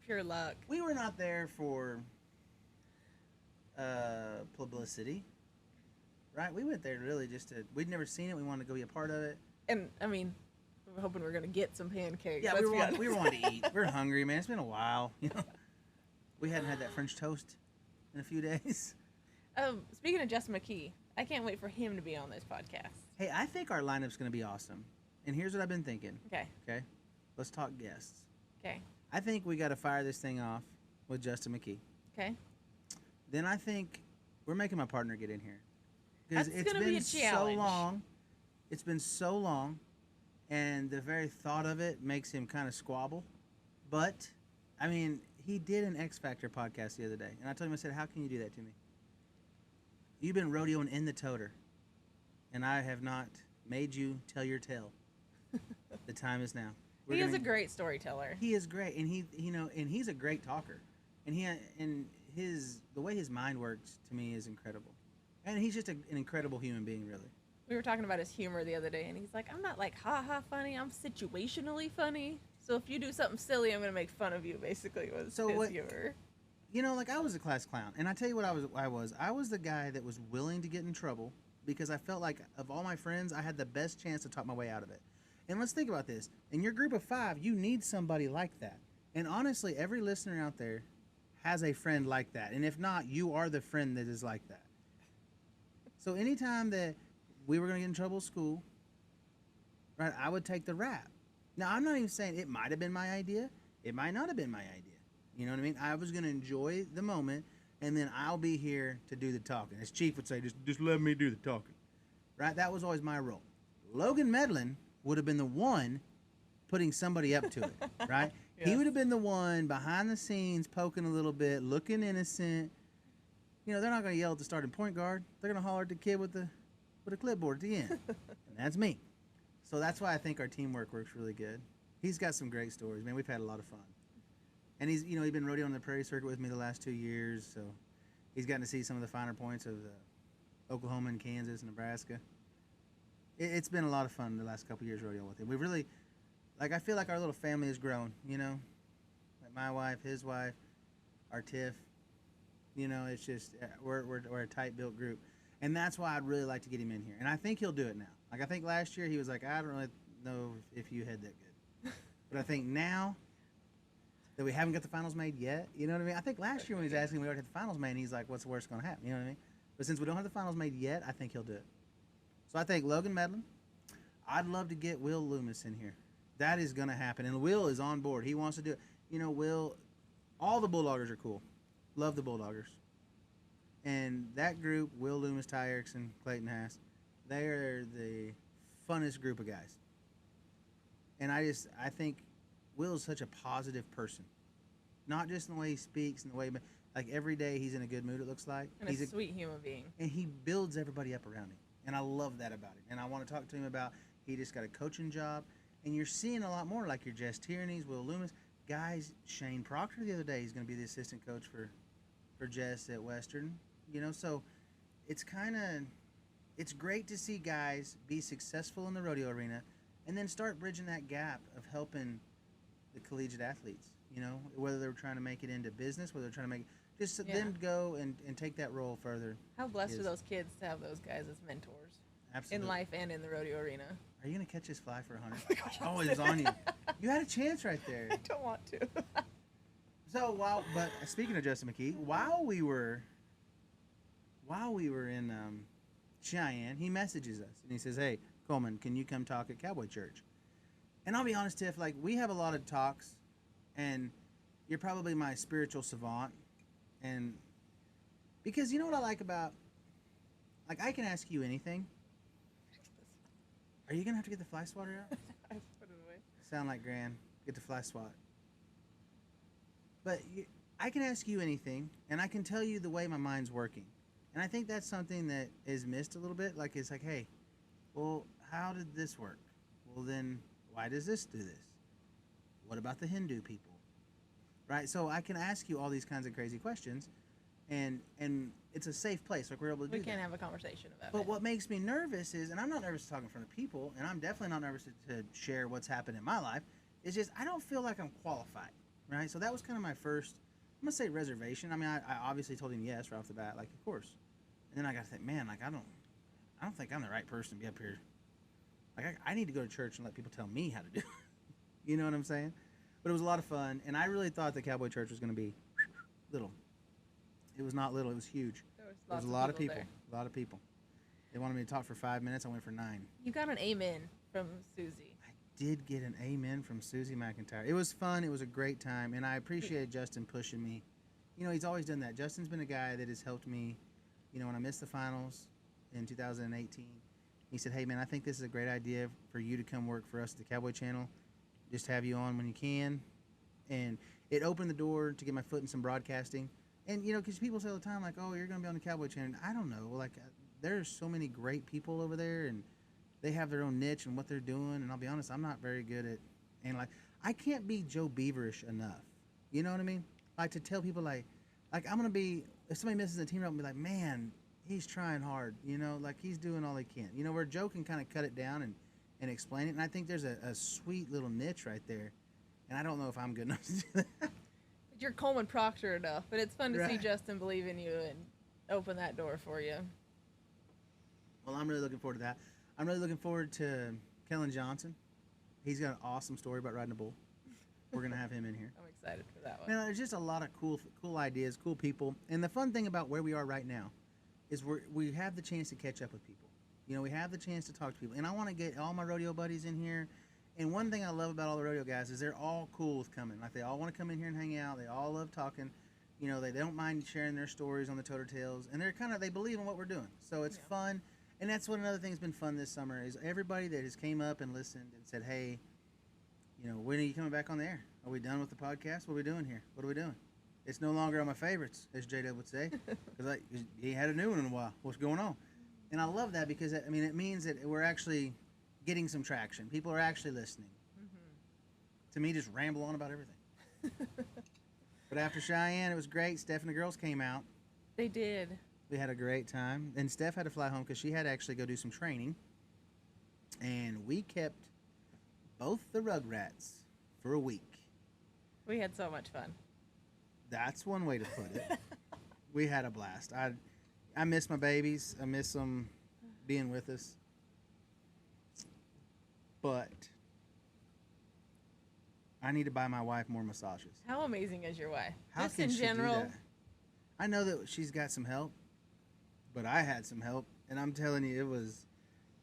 pure luck. We were not there for publicity, right? We went there really just to. We'd never seen it. We wanted to go be a part of it. And I mean, we were hoping we were gonna get some pancakes. Yeah, let's we be were honest. wanting to eat. We're hungry, man. It's been a while. We hadn't had that French toast in a few days. Speaking of Justin McKee, I can't wait for him to be on this podcast. Hey, I think our lineup's going to be awesome. And here's what I've been thinking. Okay. Okay? Let's talk guests. Okay. I think we got to fire this thing off with Justin McKee. Okay. Then I think we're making my partner get in here. Because That's it's gonna be been a so challenge. long. It's been so long. And the very thought of it makes him kind of squabble. But, I mean, he did an X Factor podcast the other day. And I told him, I said, how can you do that to me? You've been rodeoing in the Toter. And I have not made you tell your tale. The time is now. He is a great storyteller. He is great, and he's a great talker, and the way his mind works to me is incredible, and he's just an incredible human being, really. We were talking about his humor the other day, and he's like, I'm not like ha funny. I'm situationally funny. So if you do something silly, I'm gonna make fun of you. Basically, was his humor. Like I was a class clown, and I tell you what I was the guy that was willing to get in trouble because I felt like of all my friends, I had the best chance to talk my way out of it. And let's think about this. In your group of 5, you need somebody like that. And honestly, every listener out there has a friend like that. And if not, you are the friend that is like that. So anytime that we were going to get in trouble at school, right, I would take the rap. Now, I'm not even saying it might have been my idea. It might not have been my idea. You know what I mean? I was going to enjoy the moment, and then I'll be here to do the talking. As Chief would say, just let me do the talking. Right? That was always my role. Logan Medlin would have been the one putting somebody up to it, right? Yes. He would have been the one behind the scenes poking a little bit, looking innocent. They're not going to yell at the starting point guard. They're going to holler at the kid with a clipboard at the end. And that's me. So that's why I think our teamwork works really good. He's got some great stories, man. We've had a lot of fun. And he's been rodeoing on the Prairie Circuit with me the last 2 years, so he's gotten to see some of the finer points of Oklahoma and Kansas and Nebraska. It's been a lot of fun the last couple years rodeoing with him. We really, I feel like our little family has grown, Like my wife, his wife, our Tiff. It's just, we're a tight-built group. And that's why I'd really like to get him in here. And I think he'll do it now. I think last year he was like, I don't really know if you had that good. But I think now that we haven't got the finals made yet, you know what I mean? I think last year when he was asking, we already had the finals made, and he's like, what's the worst going to happen? You know what I mean? But since we don't have the finals made yet, I think he'll do it. So I think Logan Medlin. I'd love to get Will Loomis in here. That is going to happen. And Will is on board. He wants to do it. Will, all the Bulldoggers are cool. Love the Bulldoggers. And that group, Will Loomis, Ty Erickson, Clayton Haas, they are the funnest group of guys. And I think Will is such a positive person. Not just in the way he speaks and the way, like every day he's in a good mood, it looks like. And he's a sweet human being. And he builds everybody up around him. And I love that about him. And I want to talk to him about he just got a coaching job. And you're seeing a lot more like your Jess Tierney's, Will Loomis. Guys, Shane Proctor the other day, he's going to be the assistant coach for Jess at Western. So it's it's great to see guys be successful in the rodeo arena and then start bridging that gap of helping the collegiate athletes, whether they're trying to make it into business, whether they're trying to make it, just them go and take that role further. How blessed are those kids to have those guys as mentors? Absolutely. In life and in the rodeo arena. Are you going to catch this fly for 100? Oh, it's on you. You had a chance right there. I don't want to. So, but speaking of Justin McKee, while we were in Cheyenne, he messages us and he says, hey, Coleman, can you come talk at Cowboy Church? And I'll be honest, Tiff, we have a lot of talks, and you're probably my spiritual savant. And because you know what I like about, I can ask you anything. Are you going to have to get the fly swatter out? I put it away. Sound like Gran. Get the fly swat. But I can ask you anything, and I can tell you the way my mind's working. And I think that's something that is missed a little bit. It's like, hey, well, how did this work? Well, then why does this do this? What about the Hindu people? Right? So I can ask you all these kinds of crazy questions, and it's a safe place. We're able to do that. We can have a conversation about it. But what makes me nervous is, and I'm not nervous to talk in front of people, and I'm definitely not nervous to share what's happened in my life, is just I don't feel like I'm qualified, right? So that was kind of my first, I'm gonna say reservation. I mean, I obviously told him yes right off the bat, like of course. And then I got to think, man, like I don't think I'm the right person to be up here. Like I need to go to church and let people tell me how to do it. You know what I'm saying? But it was a lot of fun, and I really thought the Cowboy Church was gonna be little. It was not little; it was huge. There was a lot of people. There. A lot of people. They wanted me to talk for 5 minutes. I went for 9. You got an amen from Susie. I did get an amen from Susie McIntyre. It was fun. It was a great time, and I appreciate Justin pushing me. You know, he's always done that. Justin's been a guy that has helped me. You know, when I missed the finals in 2018, he said, "Hey, man, I think this is a great idea for you to come work for us at the Cowboy Channel. Just have you on when you can." And it opened the door to get my foot in some broadcasting. And, you know, because people say all the time, like, oh, you're going to be on the Cowboy Channel. I don't know. Like, there's so many great people over there, and they have their own niche and what they're doing. And I'll be honest, I'm not very good at, and like, I can't be Joe Beaverish enough. You know what I mean? Like, to tell people, like I'm going to be, if somebody misses a team route, I'll be like, man, he's trying hard. You know, like, he's doing all he can. You know, where Joe can kind of cut it down and explain it. And I think there's a sweet little niche right there. And I don't know if I'm good enough to do that. You're Coleman Proctor enough, but it's fun to see Right. Justin believe in you and open that door for you. Well, I'm really looking forward to that. I'm really looking forward to Kellen Johnson. He's got an awesome story about riding a bull. We're going to have him in here. I'm excited for that one. Man, there's just a lot of cool ideas, cool people. And the fun thing about where we are right now is we have the chance to catch up with people. You know, we have the chance to talk to people. And I want to get all my rodeo buddies in here. And one thing I love about all the rodeo guys is they're all cool with coming. Like, they all want to come in here and hang out. They all love talking. You know, they don't mind sharing their stories on the Toter Tales. And they believe in what we're doing. So it's fun. And that's what another thing's been fun this summer is everybody that has came up and listened and said, hey, you know, when are you coming back on the air? Are we done with the podcast? What are we doing here? What are we doing? It's no longer on my favorites, as J-Dub would say, because he had a new one in a while. What's going on? And I love that because, I mean, it means that we're actually getting some traction. People are actually listening. To me, just ramble on about everything. But after Cheyenne, it was great. Steph and the girls came out. They did. We had a great time. And Steph had to fly home because she had to actually go do some training. And we kept both the Rugrats for a week. We had so much fun. That's one way to put it. We had a blast. I miss my babies. I miss them being with us. But I need to buy my wife more massages. How amazing is your wife? How Just can in she general. do that? I know that she's got some help, but I had some help, and I'm telling you,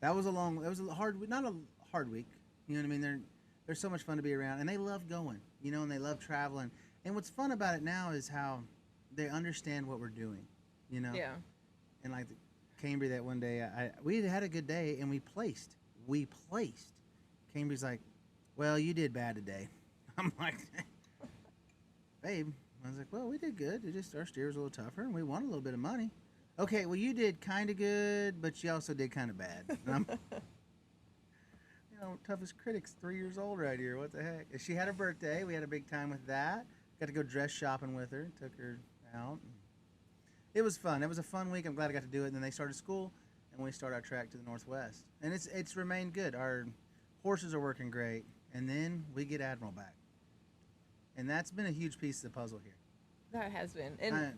that was a hard, not a hard week. You know what I mean? They're so much fun to be around, and they love going, you know, and they love traveling. And what's fun about it now is how they understand what we're doing, you know? Yeah. And like Cambry, that one day, we had a good day, and we placed. Cambry's like, well, you did bad today. I'm like, babe. I was like, well, we did good. It just, our steer was a little tougher, and we won a little bit of money. Okay, well, you did kind of good, but you also did kind of bad. And I'm, you know, toughest critic's 3 years old right here. What the heck? She had her birthday. We had a big time with that. Got to go dress shopping with her. Took her out. It was fun. It was a fun week. I'm glad I got to do it. And then they started school, and we started our track to the Northwest. And it's remained good. Our horses are working great. And then we get Admiral back. And that's been a huge piece of the puzzle here. That has been. And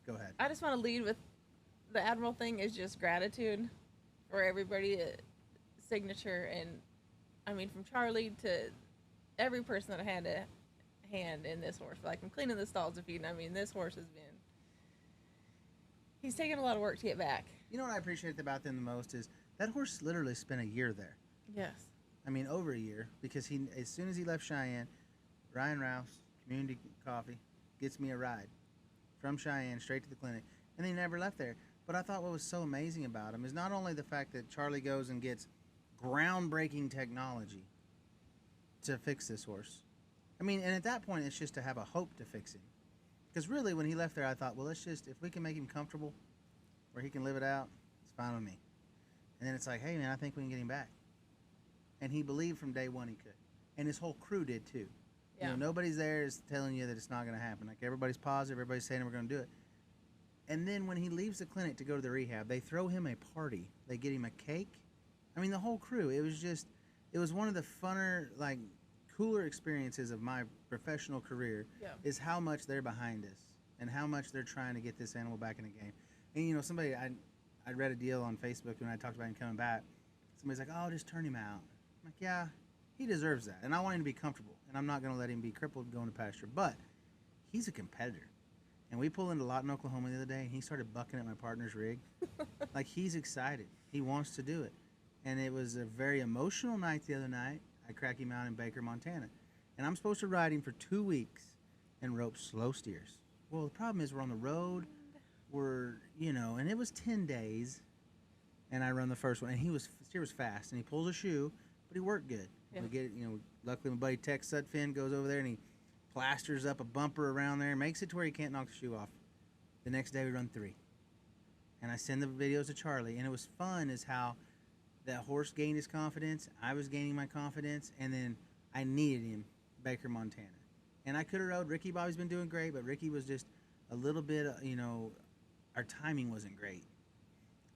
go ahead. I just want to lead with the Admiral thing is just gratitude for everybody, signature, and I mean, from Charlie to every person that had a hand in this horse. Like, from cleaning the stalls to feeding. I mean, this horse has been, he's taken a lot of work to get back. You know what I appreciate about them the most is that horse literally spent a year there. Yes. I mean, over a year, because as soon as he left Cheyenne, Ryan Rouse, Community Coffee, gets me a ride from Cheyenne straight to the clinic, and he never left there. But I thought what was so amazing about him is not only the fact that Charlie goes and gets groundbreaking technology to fix this horse. I mean, and at that point, it's just to have a hope to fix him. Because really, when he left there, I thought, well, let's just, if we can make him comfortable where he can live it out, it's fine with me. And then it's like, hey, man, I think we can get him back. And he believed from day one he could. And his whole crew did too. Yeah. You know, nobody's there is telling you that it's not going to happen. Like, everybody's positive, everybody's saying we're going to do it. And then when he leaves the clinic to go to the rehab, they throw him a party. They get him a cake. I mean, the whole crew. It was one of the funner, like, cooler experiences of my professional career Yeah. is how much they're behind us and how much they're trying to get this animal back in the game. And you know, I read a deal on Facebook when I talked about him coming back. Somebody's like, "Oh, just turn him out." I'm like, "Yeah, he deserves that, and I want him to be comfortable, and I'm not going to let him be crippled going to pasture." But he's a competitor, and we pulled into Lawton, Oklahoma the other day, and he started bucking at my partner's rig, like he's excited. He wants to do it, and it was a very emotional night the other night. I crack him out in Baker, Montana, and I'm supposed to ride him for 2 weeks and rope slow steers. Well, the problem is we're on the road. And it was 10 days, and I run the first one, and steer was fast, and he pulls a shoe, but he worked good. Yeah. We get it, luckily my buddy Tex Sutphin goes over there, and he plasters up a bumper around there, makes it to where he can't knock the shoe off. The next day we run 3. And I send the videos to Charlie, and it was fun is how that horse gained his confidence, I was gaining my confidence, and then I needed him, Baker, Montana. And I could have rode, Ricky Bobby's been doing great, but Ricky was just a little bit, our timing wasn't great.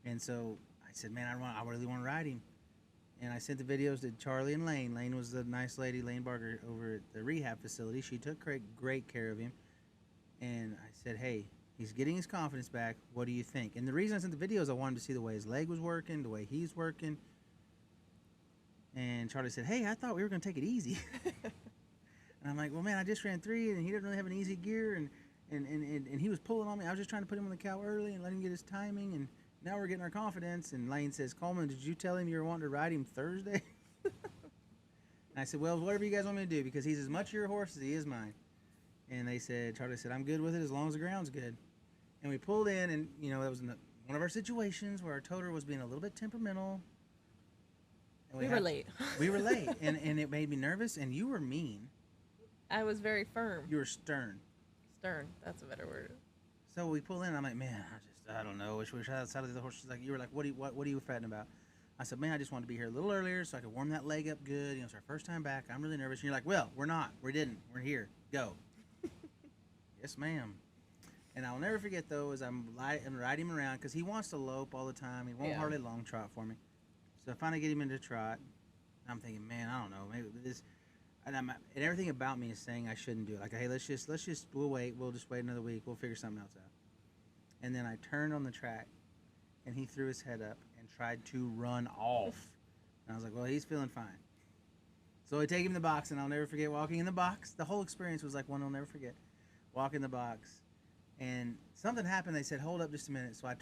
And so I said, man, I really want to ride him. And I sent the videos to Charlie and Lane. Lane was the nice lady, Lane Barker, over at the rehab facility. She took great care of him. And I said, hey, he's getting his confidence back. What do you think? And the reason I sent the videos, I wanted to see the way his leg was working, the way he's working. And Charlie said, hey, I thought we were going to take it easy. And I'm like, well, man, I just ran 3, and he didn't really have an easy gear, and he was pulling on me. I was just trying to put him on the cow early and let him get his timing, and now we're getting our confidence. And Lane says, Coleman, did you tell him you were wanting to ride him Thursday? And I said, well, whatever you guys want me to do, because he's as much your horse as he is mine. And Charlie said, I'm good with it as long as the ground's good. And we pulled in, and, that was one of our situations where our toter was being a little bit temperamental. And we were late. We were late, and it made me nervous, and you were mean. I was very firm. You were stern. Stern, that's a better word. So we pull in, and I'm like, man, I don't know. Which side of the horse? She's like, you were like, what are you fretting about? I said, man, I just wanted to be here a little earlier so I could warm that leg up good. It's our first time back. I'm really nervous. And you're like, well, we're not. We didn't. We're here. Go. Yes, ma'am. And I'll never forget, though, as I'm riding him around, because he wants to lope all the time. He won't hardly long trot for me. So I finally get him into trot. I'm thinking, man, I don't know. Maybe this... And everything about me is saying I shouldn't do it. Like, hey, we'll wait. We'll just wait another week. We'll figure something else out. And then I turned on the track, and he threw his head up and tried to run off. And I was like, well, he's feeling fine. So I take him in the box, and I'll never forget walking in the box. The whole experience was like one I'll never forget. Walk in the box, and something happened. They said, hold up just a minute. So I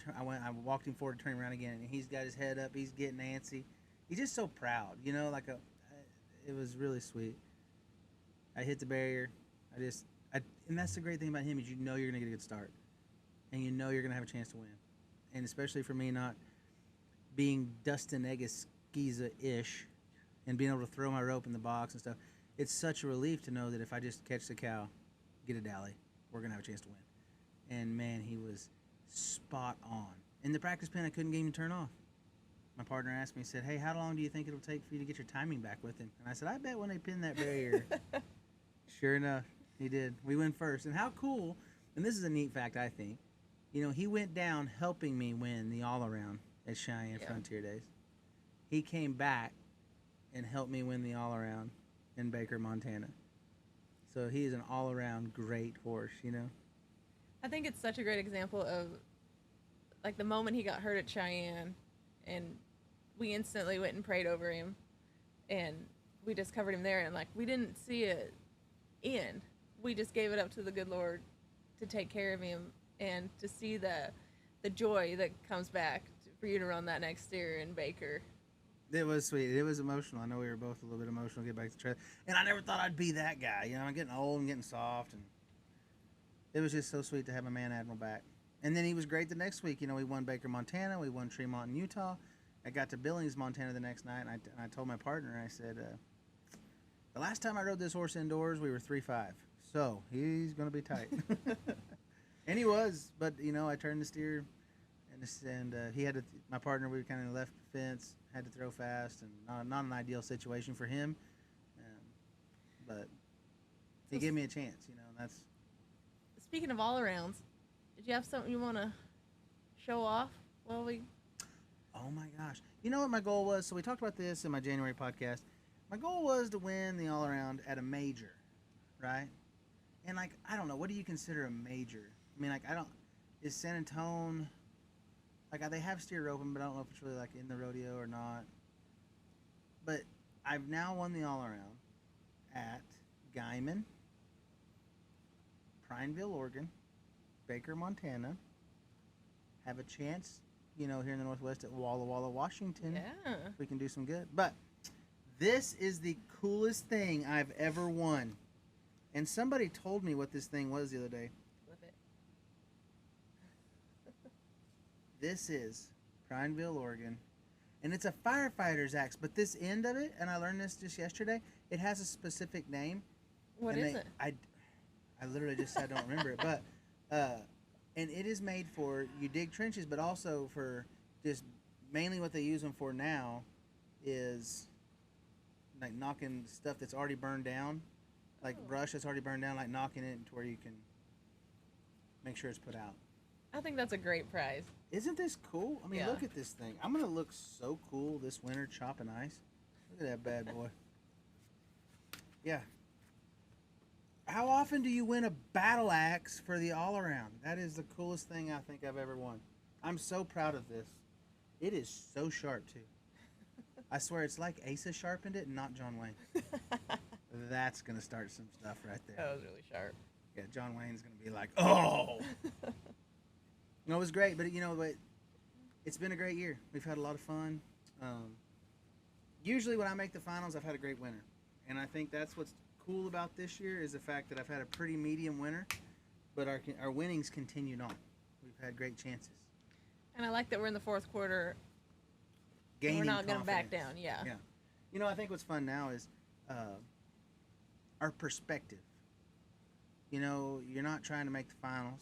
walked him forward, turned him around again, and he's got his head up. He's getting antsy. He's just so proud, it was really sweet. I hit the barrier. And that's the great thing about him is you're going to get a good start. And you're going to have a chance to win. And especially for me not being Dustin Egeskiza-ish and being able to throw my rope in the box and stuff, it's such a relief to know that if I just catch the cow, get a dally, we're going to have a chance to win. And, man, he was spot on. In the practice pen, I couldn't get him to turn off. My partner asked me, he said, hey, how long do you think it'll take for you to get your timing back with him? And I said, I bet when they pin that barrier. Sure enough, he did. We went first. And how cool, and this is a neat fact, I think, he went down helping me win the all-around at Cheyenne Frontier Days. He came back and helped me win the all-around in Baker, Montana. So he is an all-around great horse, I think it's such a great example of, like, the moment he got hurt at Cheyenne, and we instantly went and prayed over him, and we just covered him there, and, like, we didn't see it end. We just gave it up to the good Lord to take care of him, and to see the joy that comes back for you to run that next steer in Baker. It was sweet. It was emotional. I know we were both a little bit emotional to get back to trail. And I never thought I'd be that guy. I'm getting old and getting soft. And it was just so sweet to have my man Admiral back. And then he was great the next week. We won Baker, Montana. We won Tremont in Utah. I got to Billings, Montana the next night. And I told my partner, I said, the last time I rode this horse indoors, we were 3-5. So he's going to be tight. And he was. But, I turned the steer. And he had to, my partner, we kind of left the fence, had to throw fast, and not an ideal situation for him. But he gave me a chance, and that's. Speaking of all-arounds, did you have something you want to show off while we... Oh, my gosh. You know what my goal was? So we talked about this in my January podcast. My goal was to win the all around at a major, right? And like, I don't know, what do you consider a major? I mean, like, I don't. Is San Antone like they have steer roping, but I don't know if it's really like in the rodeo or not. But I've now won the all around at Guyman, Prineville, Oregon, Baker, Montana. Have a chance, here in the Northwest at Walla Walla, Washington. Yeah. If we can do some good. But this is the coolest thing I've ever won. And somebody told me what this thing was the other day. Flip it. This is Prineville, Oregon. And it's a firefighter's axe. But this end of it, and I learned this just yesterday, it has a specific name. What is it? I literally just said I don't remember it. But, and it is made for, you dig trenches, but also for just mainly what they use them for now is like knocking stuff that's already burned down. Like brush that's already burned down, like knocking it to where you can make sure it's put out. I think that's a great prize. Isn't this cool? I mean, Yeah. look at this thing. I'm going to look so cool this winter chopping ice. Look at that bad boy. Yeah. How often do you win a battle axe for the all around? That is the coolest thing I think I've ever won. I'm so proud of this. It is so sharp, too. I swear it's like Asa sharpened it and not John Wayne. That's going to start some stuff right there. That was really sharp. Yeah, John Wayne's going to be like, oh! No, it was great, but it's been a great year. We've had a lot of fun. Usually when I make the finals, I've had a great winter. And I think that's what's cool about this year is the fact that I've had a pretty medium winter, but our winnings continued on. We've had great chances. And I like that we're in the fourth quarter. Gaining We're not going to back confidence. down. Yeah. Yeah. I think what's fun now is our perspective. You're not trying to make the finals.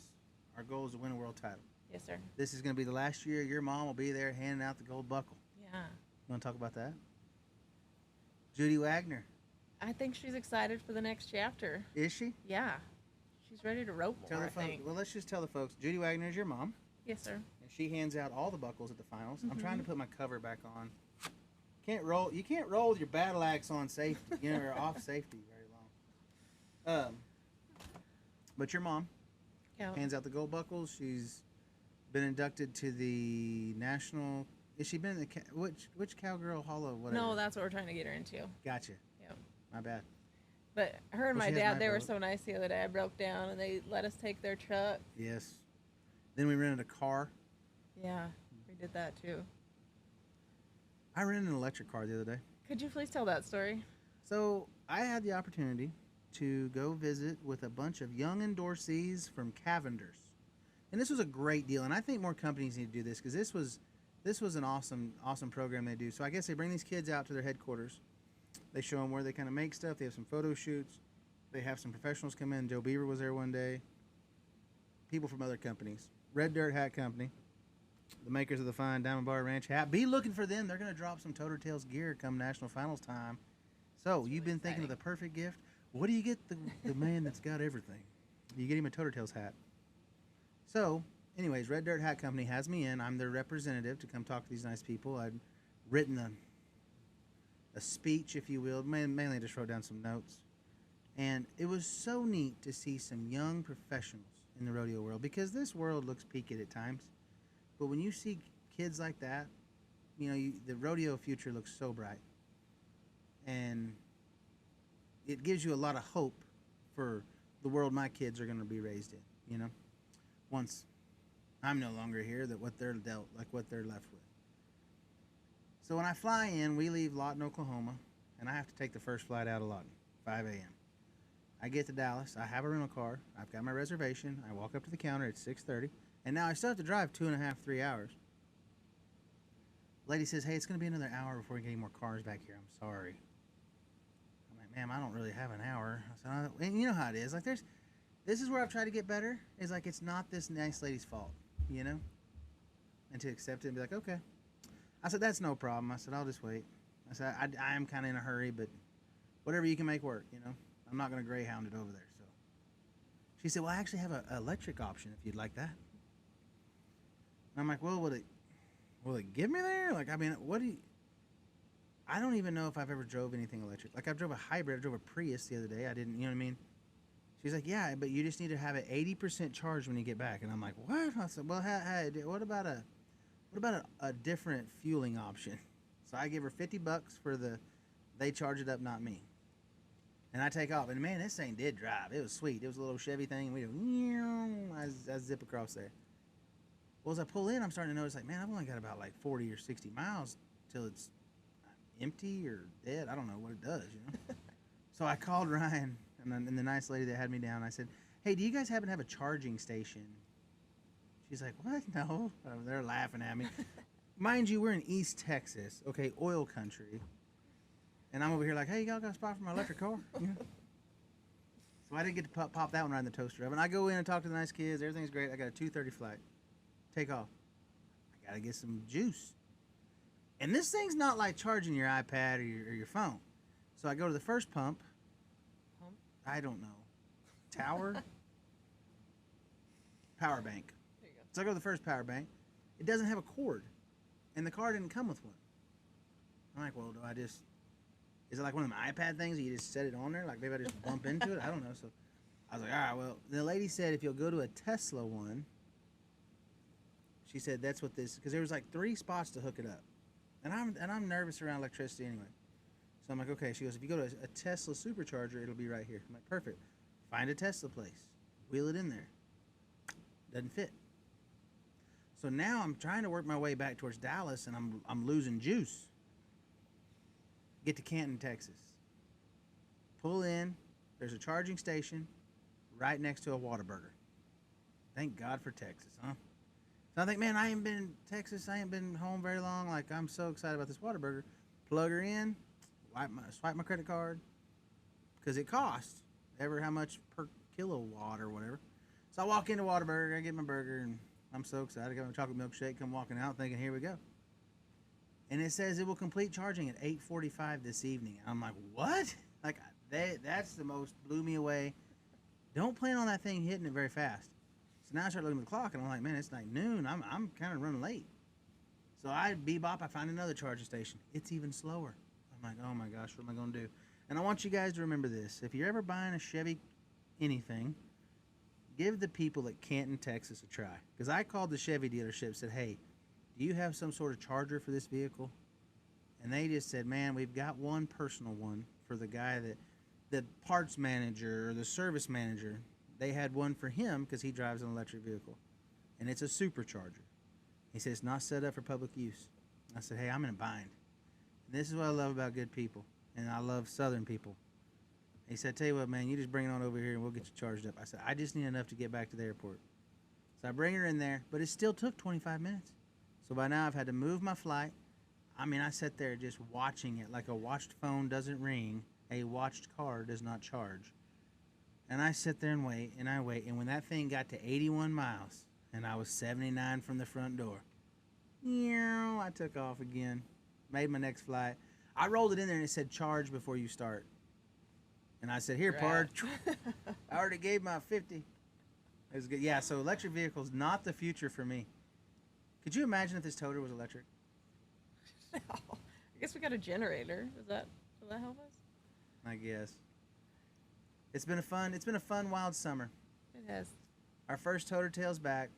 Our goal is to win a world title. Yes, sir. This is going to be the last year your mom will be there handing out the gold buckle. Yeah. You want to talk about that? Judy Wagner. I think she's excited for the next chapter. Is she? Yeah. She's ready to rope more, I think. Well, let's just tell the folks. Judy Wagner is your mom. Yes, sir. And she hands out all the buckles at the finals. I'm trying to put my cover back on. You can't roll with your battle axe on safety, or off safety very long. But your mom hands out the gold buckles. She's been inducted to the national. Has she been in the which Cowgirl Hollow? Whatever. No, that's what we're trying to get her into. Gotcha. Yep. My bad. But her and Well, my she has dad, my they were vote. so nice the other day. I broke down and they let us take their truck. Yes. Then we rented a car. Yeah, we did that too. I rented an electric car the other day. Could you please tell that story? So I had the opportunity to go visit with a bunch of young endorsees from Cavender's. And this was a great deal. And I think more companies need to do this because this was an awesome program they do. So I guess they bring these kids out to their headquarters. They show them where they kind of make stuff. They have some photo shoots. They have some professionals come in. Joe Beaver was there one day. People from other companies. Red Dirt Hat Company, the makers of the fine Diamond Bar Ranch hat. Be looking for them. They're going to drop some Toter Tales gear come national finals time. So you've been thinking of the perfect gift. What do you get the man that's got everything? You get him a Toter Tales hat. So, anyways, Red Dirt Hat Company has me in. I'm their representative to come talk to these nice people. I'd written a speech, if you will. Mainly I just wrote down some notes. And it was so neat to see some young professionals in the rodeo world because this world looks peaked at times. But when you see kids like that, the rodeo future looks so bright. And it gives you a lot of hope for the world my kids are going to be raised in, once I'm no longer here, that what they're what they're left with. So when I fly in, we leave Lawton, Oklahoma, and I have to take the first flight out of Lawton, 5 a.m. I get to Dallas. I have a rental car. I've got my reservation. I walk up to the counter at 6:30, and now I still have to drive 2.5, 3 hours. Lady says, "Hey, it's going to be another hour before we get any more cars back here. I'm sorry." I'm like, "Ma'am, I don't really have an hour." I said, and you know how it is. Like, this is where I've tried to get better. Is like it's not this nice lady's fault, and to accept it and be like, okay. I said, "That's no problem." I said, "I'll just wait." I said, I am kind of in a hurry, but whatever you can make work, I'm not going to Greyhound it over there. So she said, "Well, I actually have an electric option if you'd like that." And I'm like, "Well, will it get me there? Like, I mean, what do you?" I don't even know if I've ever drove anything electric. Like I drove a hybrid. I drove a Prius the other day. I didn't. You know what I mean? She's like, yeah, but you just need to have it 80% charged when you get back. And I'm like, what? I said, well, what about a different fueling option? So I give her $50 for they charge it up, not me. And I take off, and man, this thing did drive. It was sweet. It was a little Chevy thing, and we do, I zip across there. Well, as I pull in, I'm starting to notice, like, man, I've only got about like 40 or 60 miles till it's empty or dead. I don't know what it does, you know. So I called Ryan and the nice lady that had me down. I said, hey, do you guys happen to have a charging station? She's like, what? No. They're laughing at me. Mind you, we're in East Texas, okay, oil country. And I'm over here like, hey, y'all got a spot for my electric car? You know? So I didn't get to pop that one right in the toaster oven. I go in and talk to the nice kids. Everything's great. I got a 2:30 flight. Take off. I got to get some juice. And this thing's not like charging your iPad or your phone. So I go to the first pump. I don't know. Tower? Power bank. There you go. So I go to the first power bank. It doesn't have a cord. And the car didn't come with one. I'm like, well, is it like one of them iPad things that you just set it on there? Like maybe I just bump into it? I don't know. So I was like, all right, well, the lady said if you'll go to a Tesla one, she said that's what this, because there was like 3 spots to hook it up. And I'm nervous around electricity anyway. So I'm like, okay. She goes, if you go to a Tesla supercharger, it'll be right here. I'm like, perfect. Find a Tesla place. Wheel it in there. Doesn't fit. So now I'm trying to work my way back towards Dallas, and I'm losing juice. Get to Canton, Texas. Pull in. There's a charging station right next to a Whataburger. Thank God for Texas, huh? So I think, man, I ain't been in Texas. I ain't been home very long. Like, I'm so excited about this Whataburger. Plug her in. Swipe my credit card. Because it costs ever how much per kilowatt or whatever. So I walk into Whataburger. I get my burger, and I'm so excited. I got my chocolate milkshake. Come walking out thinking, here we go. And it says it will complete charging at 8:45 this evening. I'm like, what? Like, that's the most blew me away. Don't plan on that thing hitting it very fast. So now I start looking at the clock, and I'm like, man, it's like noon. I'm kind of running late. So I find another charging station. It's even slower. I'm like, oh my gosh, what am I going to do? And I want you guys to remember this. If you're ever buying a Chevy anything, give the people at Canton, Texas a try. Because I called the Chevy dealership, said, hey, do you have some sort of charger for this vehicle? And they just said, man, we've got one personal one for the guy the parts manager or the service manager. They had one for him because he drives an electric vehicle. And it's a supercharger. He said, it's not set up for public use. I said, hey, I'm in a bind. And this is what I love about good people. And I love Southern people. He said, tell you what, man, you just bring it on over here and we'll get you charged up. I said, I just need enough to get back to the airport. So I bring her in there, but it still took 25 minutes. So by now I've had to move my flight. I mean, I sat there just watching it like a watched phone doesn't ring, a watched car does not charge. And I sit there and wait, and I wait. And when that thing got to 81 miles, and I was 79 from the front door, I took off again, made my next flight. I rolled it in there, and it said, charge before you start. And I said, here, Pard. I already gave my 50. It was good. Yeah, so electric vehicles, not the future for me. Could you imagine if this toter was electric? No. I guess we got a generator. Will that help us? I guess. It's been a fun, wild summer. It has. Our first Toter Tales back.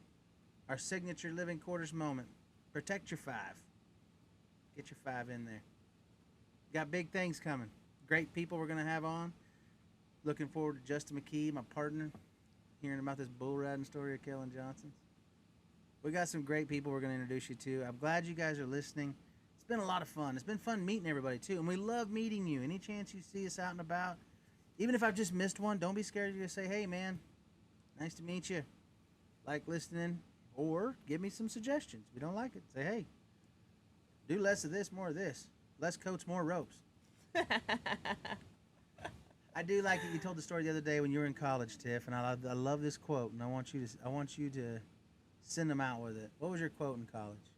Our signature living quarters moment. Protect your 5. Get your 5 in there. Got big things coming. Great people we're going to have on. Looking forward to Justin McKee, my partner, hearing about this bull riding story of Kellen Johnson. We got some great people we're going to introduce you to. I'm glad you guys are listening. It's been a lot of fun. It's been fun meeting everybody, too. And we love meeting you. Any chance you see us out and about, even if I've just missed one, don't be scared to just say, hey, man, nice to meet you. Like listening. Or give me some suggestions. If you don't like it, say, hey, do less of this, more of this. Less coats, more ropes. I do like that you told the story the other day when you were in college, Tiff, and I love this quote, and I want you to send them out with it. What was your quote in college?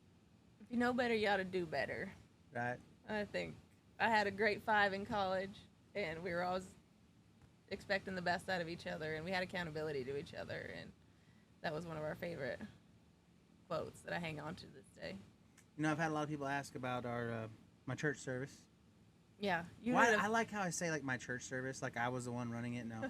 If you know better, you ought to do better. Right. I think I had a great 5 in college, and we were always expecting the best out of each other, and we had accountability to each other, and that was one of our favorite quotes that I hang on to this day. You know, I've had a lot of people ask about my church service. Yeah, you Why would I have. like how I say like my church service, like I was the one running it. No,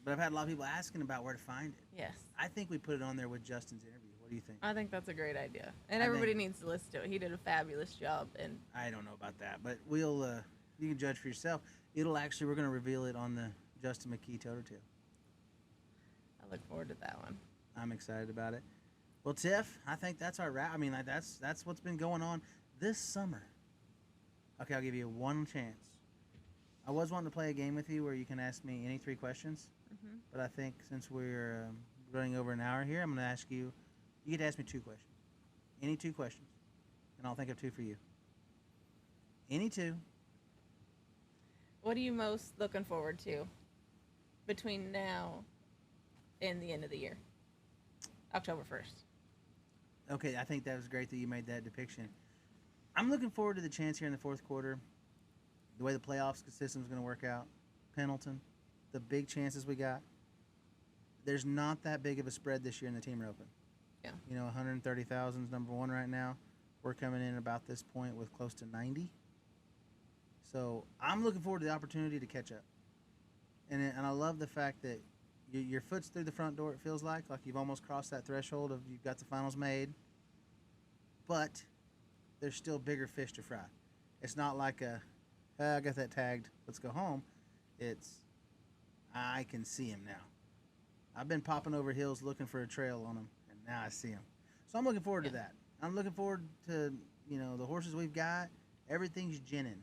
but I've had a lot of people asking about where to find it. Yes, I think we put it on there with Justin's interview. What do you think? I think that's a great idea, and I think everybody needs to listen to it. He did a fabulous job, and I don't know about that, but we'll you can judge for yourself. It'll actually we're gonna reveal it on the Justin McKee Toter Tale. I look forward to that one. I'm excited about it. Well, Tiff, I think that's our wrap. I mean, like, that's what's been going on this summer. Okay, I'll give you one chance. I was wanting to play a game with you where you can ask me any 3 questions, Hmm. but I think since we're running over an hour here, I'm going to ask you. You get to ask me 2 questions, any 2 questions, and I'll think of 2 for you. Any 2. What are you most looking forward to between now and the end of the year, October 1st? Okay, I think that was great that you made that depiction. I'm looking forward to the chance here in the fourth quarter, the way the playoffs system is going to work out. Pendleton, the big chances we got. There's not that big of a spread this year in the team open. Yeah. 130,000 is number one right now. We're coming in about this point with close to 90. So I'm looking forward to the opportunity to catch up. And I love the fact that your foot's through the front door, it feels like you've almost crossed that threshold of you've got the finals made. But there's still bigger fish to fry. It's not like I got that tagged, let's go home. It's, I can see him now. I've been popping over hills looking for a trail on him, and now I see him. So I'm looking forward to that. I'm looking forward to, the horses we've got. Everything's ginning.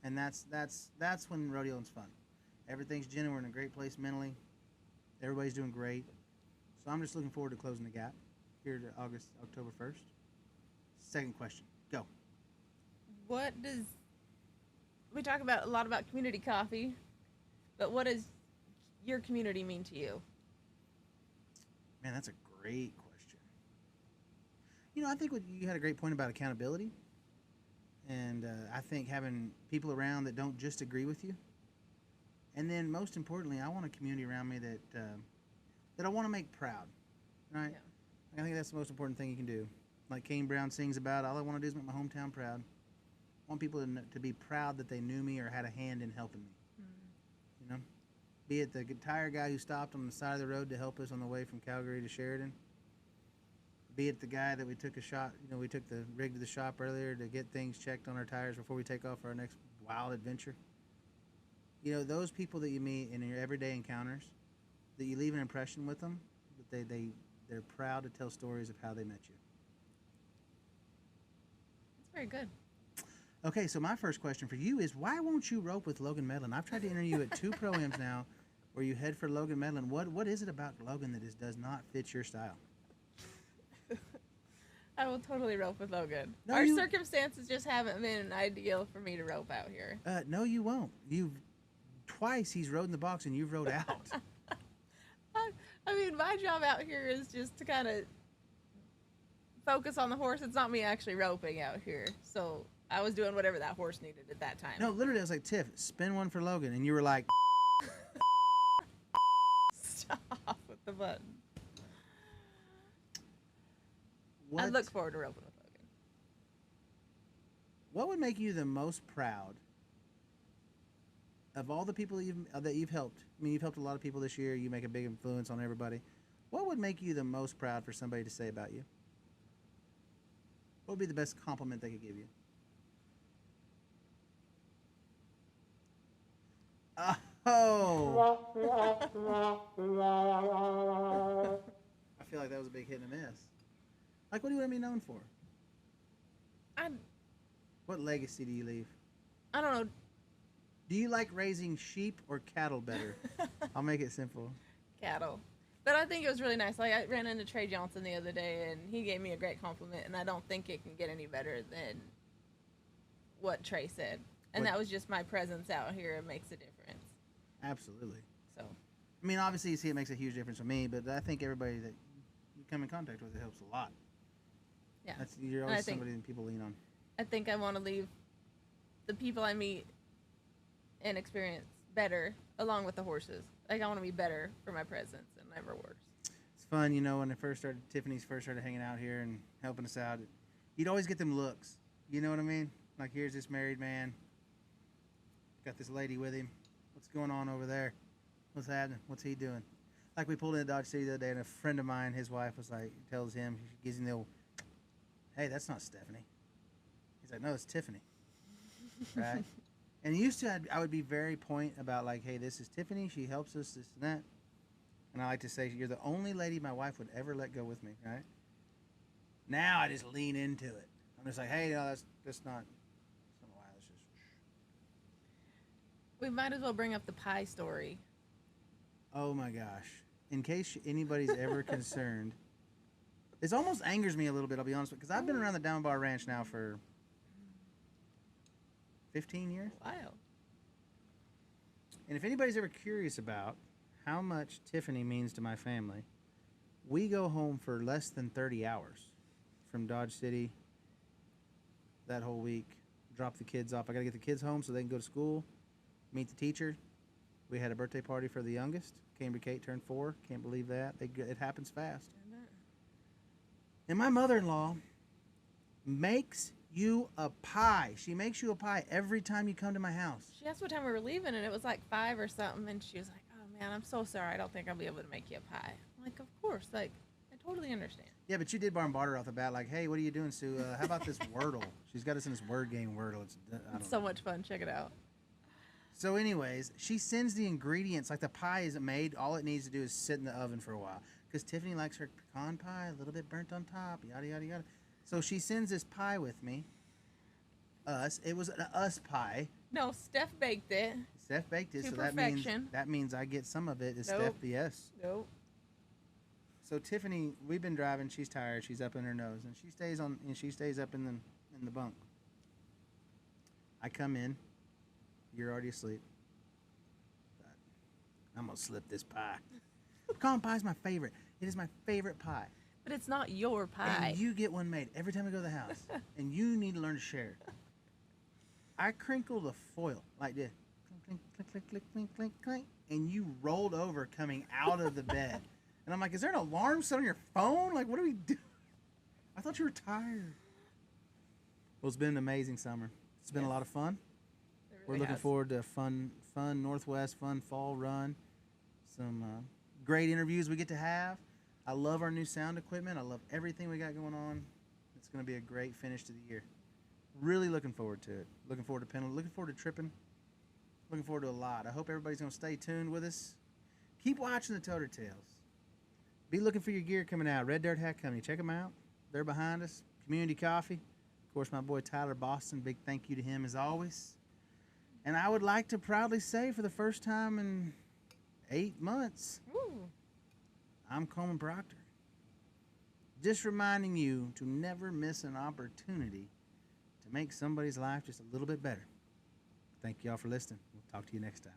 And that's when rodeoing's fun. Everything's ginning. We're in a great place mentally. Everybody's doing great. So I'm just looking forward to closing the gap here to October 1st. Second question. Go. What does we talk about a lot about community coffee, but what does your community mean to you? Man, that's a great question. I think you had a great point about accountability. And I think having people around that don't just agree with you. And then most importantly, I want a community around me that I want to make proud. Right? Yeah. I think that's the most important thing you can do. Like Kane Brown sings about, all I want to do is make my hometown proud. I want people to be proud that they knew me or had a hand in helping me. Mm. Be it the tire guy who stopped on the side of the road to help us on the way from Calgary to Sheridan. Be it the guy that we took a shot, we took the rig to the shop earlier to get things checked on our tires before we take off for our next wild adventure. Those people that you meet in your everyday encounters, that you leave an impression with them, that they're proud to tell stories of how they met you. That's very good. Okay, so my first question for you is, why won't you rope with Logan Medlin? I've tried to interview you at 2 pro-ams now where you head for Logan Medlin. What is it about Logan that does not fit your style? I will totally rope with Logan. No, Our circumstances just haven't been ideal for me to rope out here. No, you won't. Twice he's rode in the box and you've rode out. I mean, my job out here is just to kind of focus on the horse. It's not me actually roping out here. So I was doing whatever that horse needed at that time. No, literally, I was like, Tiff, spin one for Logan. And you were like, Stop with the button. what, I look forward to roping with Logan. what would make you the most proud of all the people that you've helped? I mean, you've helped a lot of people this year. You make a big influence on everybody. What would make you the most proud for somebody to say about you? What would be the best compliment they could give you? Oh! I feel like that was a big hit and a miss. Like, what do you want to be known for? What legacy do you leave? I don't know. Do you like raising sheep or cattle better? I'll make it simple. Cattle. But I think it was really nice. Like, I ran into Trey Johnson the other day, and he gave me a great compliment, and I don't think it can get any better than what Trey said. And that was just my presence out here. It makes a difference. Absolutely. So. I mean, obviously, you see it makes a huge difference for me, but I think everybody that you come in contact with, it helps a lot. Yeah. You're always somebody that people lean on. I think I want to leave the people I meet and experience better along with the horses. Like, I want to be better for my presence and my rewards. It's fun, when Tiffany's first started hanging out here and helping us out, you'd always get them looks. You know what I mean? Like, here's this married man. Got this lady with him. What's going on over there? What's happening? What's he doing? Like we pulled into Dodge City the other day, and a friend of mine, his wife was like, tells him, she gives him the old, hey, that's not Stephanie. He's like, no, it's Tiffany. Right? And used to, I would be very point about like, hey, this is Tiffany. She helps us, this and that. And I like to say, you're the only lady my wife would ever let go with me, right? Now I just lean into it. I'm just like, hey, no, that's not. It's not a while. It's just. We might as well bring up the pie story. Oh my gosh! In case anybody's ever concerned, it almost angers me a little bit. I'll be honest, because I've been around the Down Bar Ranch now for 15 years. Wow. And if anybody's ever curious about how much Tiffany means to my family, we go home for less than 30 hours from Dodge City that whole week. Drop the kids off. I got to get the kids home so they can go to school, meet the teacher. We had a birthday party for the youngest. Cambry Kate turned 4. Can't believe that. It happens fast. And my mother-in-law makes you a pie. She makes you a pie every time you come to my house. She asked what time we were leaving, and it was like 5 or something, and she was like, oh, man, I'm so sorry. I don't think I'll be able to make you a pie. I'm like, of course. Like, I totally understand. Yeah, but you did bar and barter off the bat. Like, hey, what are you doing, Sue? How about this Wordle? She's got us in this word game, Wordle. It's so much fun. Check it out. So anyways, she sends the ingredients. Like the pie isn't made. All it needs to do is sit in the oven for a while. Because Tiffany likes her pecan pie a little bit burnt on top. Yada, yada, yada. So she sends this pie with me. Us. It was an us pie. No, Steph baked it. Steph baked it. To so perfection. that means I get some of it. Is Nope. Steph, yes. Nope. So Tiffany, we've been driving. She's tired. She's up in her nose, and she stays up in the bunk. I come in. You're already asleep. But I'm gonna slip this pie. Pecan pie is my favorite. It is my favorite pie. But it's not your pie. And you get one made every time I go to the house, and you need to learn to share. I crinkled the foil like this, clink, clink, clink, clink, clink, clink, clink, and you rolled over coming out of the bed. And I'm like, is there an alarm set on your phone? Like, what do we do? I thought you were tired. Well, it's been an amazing summer. It's been a lot of fun. We're looking forward to a fun Northwest, fun fall run. Some great interviews we get to have. I love our new sound equipment. I love everything we got going on. It's going to be a great finish to the year. Really looking forward to it. Looking forward to Pendleton. Looking forward to tripping. Looking forward to a lot. I hope everybody's going to stay tuned with us. Keep watching the Toter Tales. Be looking for your gear coming out. Red Dirt Hat Company. Check them out. They're behind us. Community Coffee. Of course, my boy Tyler Boston. Big thank you to him as always. And I would like to proudly say for the first time in 8 months, Ooh. I'm Coleman Proctor. Just reminding you to never miss an opportunity to make somebody's life just a little bit better. Thank you all for listening. We'll talk to you next time.